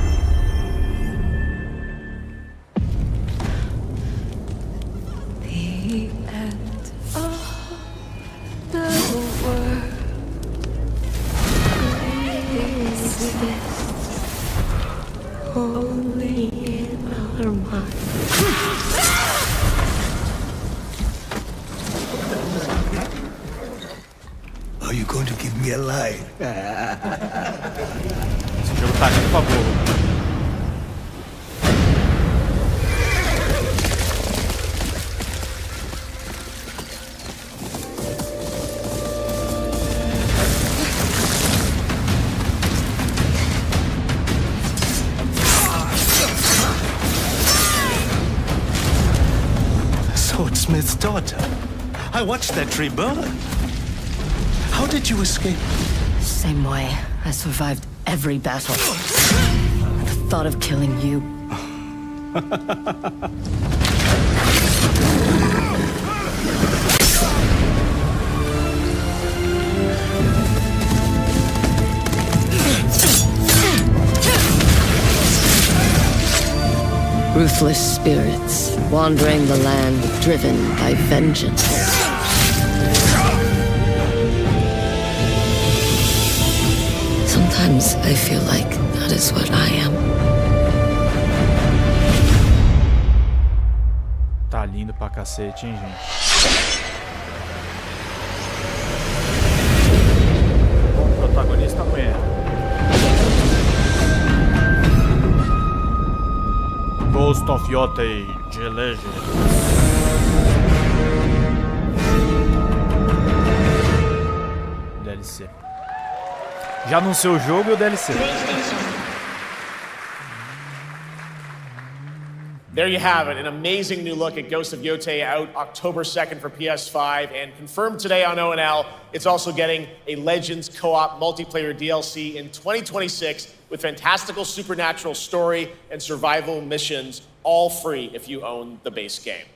Only in our mind. Are you going to give me a line? Esse jogo tá indo pra boa. Swordsmith's daughter. I watched that tree burn. How did you escape? Same way. I survived every battle. The thought of killing you. Ruthless spirits, wandering the land, driven by vengeance. Sometimes I feel like that is what I am. Tá lindo pra cacete, hein, gente? O protagonista mulher. Ghost of Yotei de Legend. DLC. Já anunciou o jogo e o DLC. There you have it, an amazing new look at Ghost of Yotei, out October 2nd for PS5, and confirmed today on ONL, it's also getting a Legends co-op multiplayer DLC in 2026 with fantastical supernatural story and survival missions, all free if you own the base game.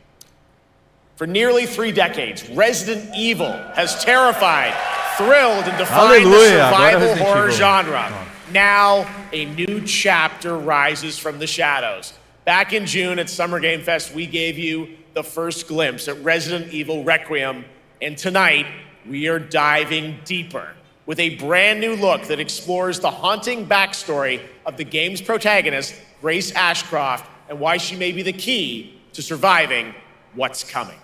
For nearly 3 decades, Resident Evil has terrified, thrilled, and defined the survival horror genre. Now, a new chapter rises from the shadows. Back in June at Summer Game Fest, we gave you the first glimpse at Resident Evil Requiem, and tonight, we are diving deeper with a brand new look that explores the haunting backstory of the game's protagonist, Grace Ashcroft, and why she may be the key to surviving what's coming.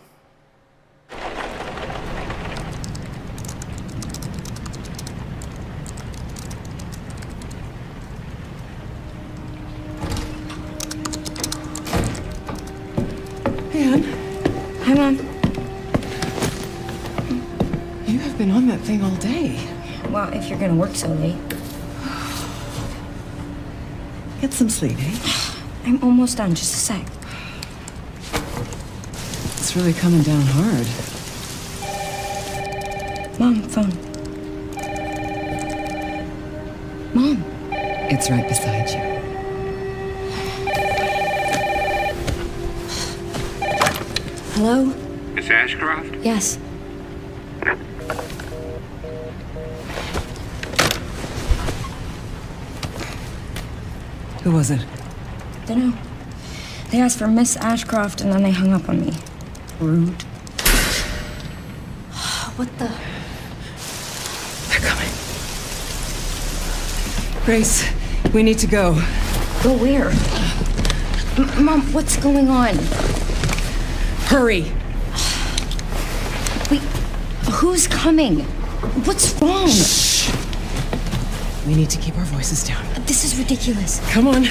been on that thing all day. Well, if you're gonna work so late. Get some sleep, eh? I'm almost done, just a sec. It's really coming down hard. Mom, phone. Mom. It's right beside you. Hello? Miss Ashcroft? Yes. Who was it? Dunno. They asked for Miss Ashcroft and then they hung up on me. Rude. What the? They're coming. Grace, we need to go. Go where? Mom, what's going on? Hurry. Wait, who's coming? What's wrong? Shh. We need to keep our voices down. This is ridiculous. Come on.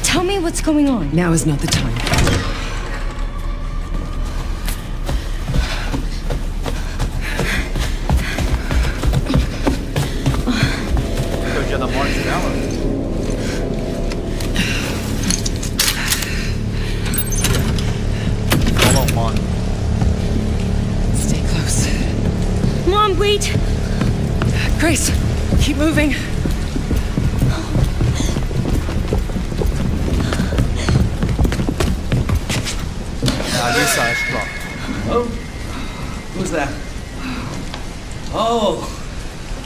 Tell me what's going on. Now is not the time. Foi o dia da morte dela? Hold on. Stay close. Mom, wait! Grace, keep moving. Lisa Ashcroft. Oh, who's that? Oh,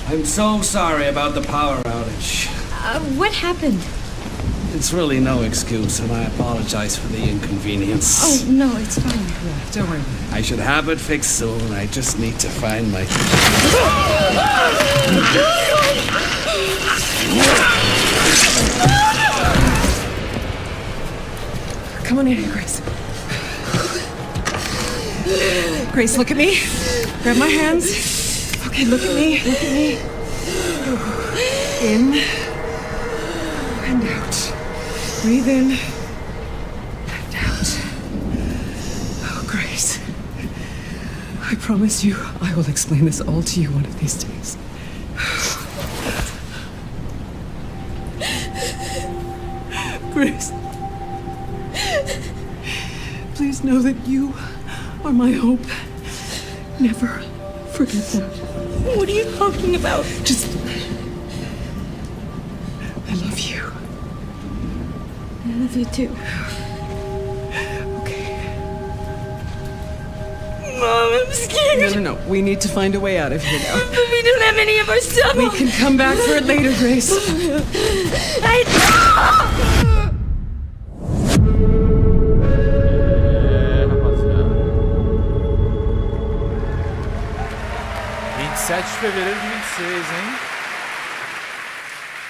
I'm so sorry about the power outage. What happened? It's really no excuse, and I apologize for the inconvenience. Oh, no, it's fine. Yeah, don't worry. I should have it fixed soon. I just need to find my... Come on in here, Grace. Grace, look at me. Grab my hands. Okay, look at me. Look at me. In and out. Breathe in and out. Oh, Grace. I promise you, I will explain this all to you one of these days. Grace. Please know that you are my hope. Never forget that. What are you talking about? Just... I love you. I love you too. Okay. Mom, I'm scared. No. We need to find a way out of here now. But we don't have any of our stuff. We can come back for it later, Grace. De fevereiro de 26, hein?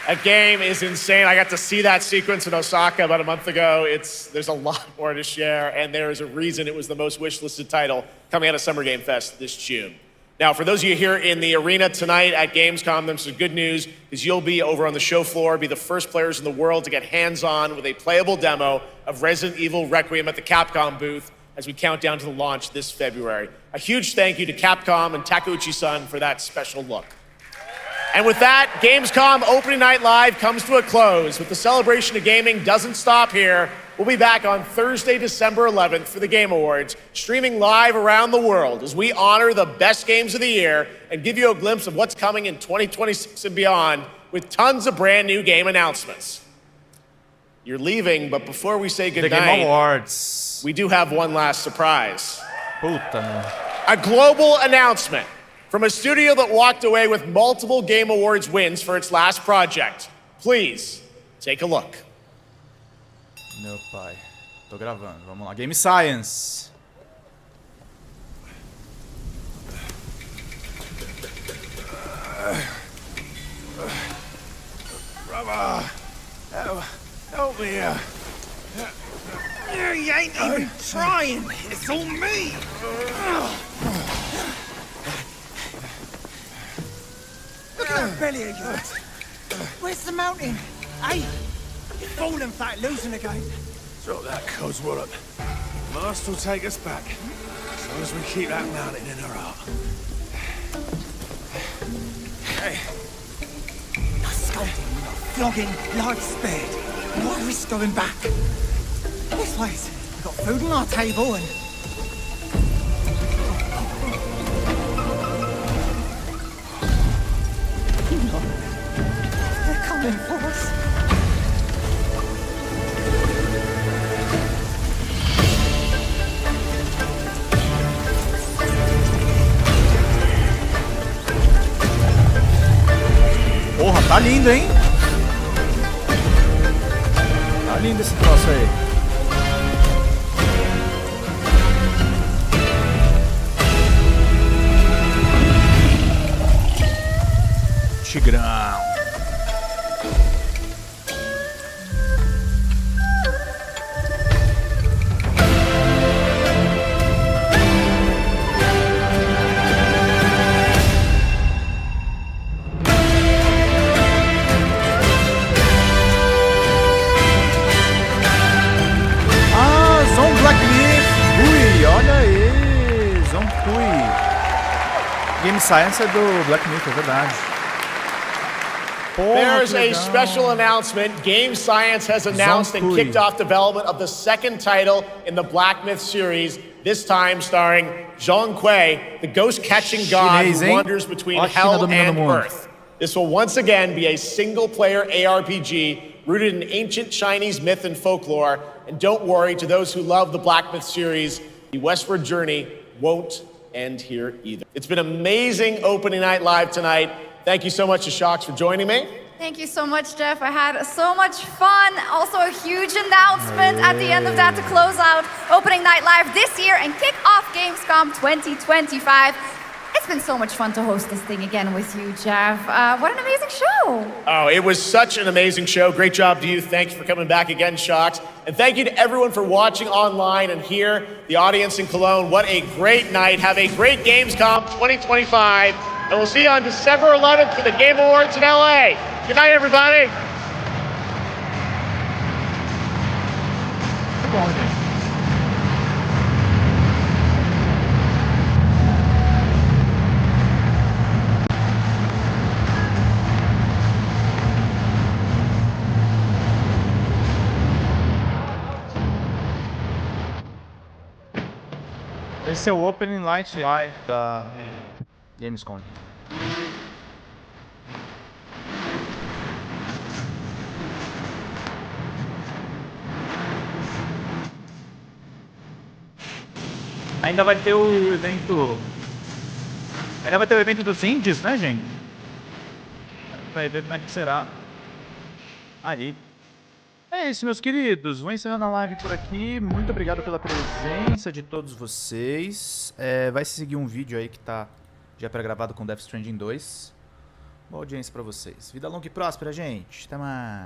That game is insane. I got to see that sequence in Osaka about a month ago. There's a lot more to share, and there is a reason it was the most wishlisted title coming out of Summer Game Fest this June. Now, for those of you here in the arena tonight at Gamescom, there's some good news, because you'll be over on the show floor, be the first players in the world to get hands-on with a playable demo of Resident Evil Requiem at the Capcom booth as we count down to the launch this February. A huge thank you to Capcom and Takeuchi-san for that special look. And with that, Gamescom Opening Night Live comes to a close, but the celebration of gaming doesn't stop here. We'll be back on Thursday, December 11th for the Game Awards, streaming live around the world as we honor the best games of the year and give you a glimpse of what's coming in 2026 and beyond with tons of brand new game announcements. You're leaving, but before we say goodnight, The Game Awards. we do have one last surprise. Puta. A global announcement from a studio that walked away with multiple Game Awards wins for its last project. Please, take a look. Meu pai. Tô gravando. Vamos lá. Game Science. Brother, help me. You ain't even trying. It's on me. Look at that belly of yours. Where's the mountain? Hey, you're falling fat, losing again. Drop that, cuz. What up? Master will take us back, as long as we keep that mountain in our heart. Hey. No scolding, no flogging, life spared. Why risk going back? This place, we've got food on our table and... They're coming for us. Porra, tá lindo, hein? Tá lindo esse troço aí. Tigrão. Game Science é do Black Myth, é verdade. There's a special announcement. Game Science has announced and kicked off development of the second title in the Black Myth series, this time starring Zhong Kui, the ghost-catching god who wanders between hell and earth. This will once again be a single-player ARPG rooted in ancient Chinese myth and folklore. And don't worry, to those who love the Black Myth series, the westward journey won't end here either. It's been amazing opening night live tonight. Thank you so much to Shocks for joining me. Thank you so much, Jeff. I had so much fun. Also a huge announcement at the end of that to close out opening night live this year and kick off Gamescom 2025. It's been so much fun to host this thing again with you, Jeff. What an amazing show. Oh, it was such an amazing show. Great job to you. Thanks for coming back again, Shocks. And thank you to everyone for watching online and here, the audience in Cologne. What a great night. Have a great Gamescom 2025. And we'll see you on December 11th for the Game Awards in LA. Good night, everybody. Esse é o Opening Night Live da Gamescom. Ainda vai ter o evento. Ainda vai ter o evento dos indies, né, gente? Vai ver como é que será. Aí. É isso, meus queridos. Vou encerrando a live por aqui. Muito obrigado pela presença de todos vocês. Vai seguir um vídeo aí que tá já pré-gravado com Death Stranding 2. Boa audiência pra vocês. Vida longa e próspera, gente. Até mais.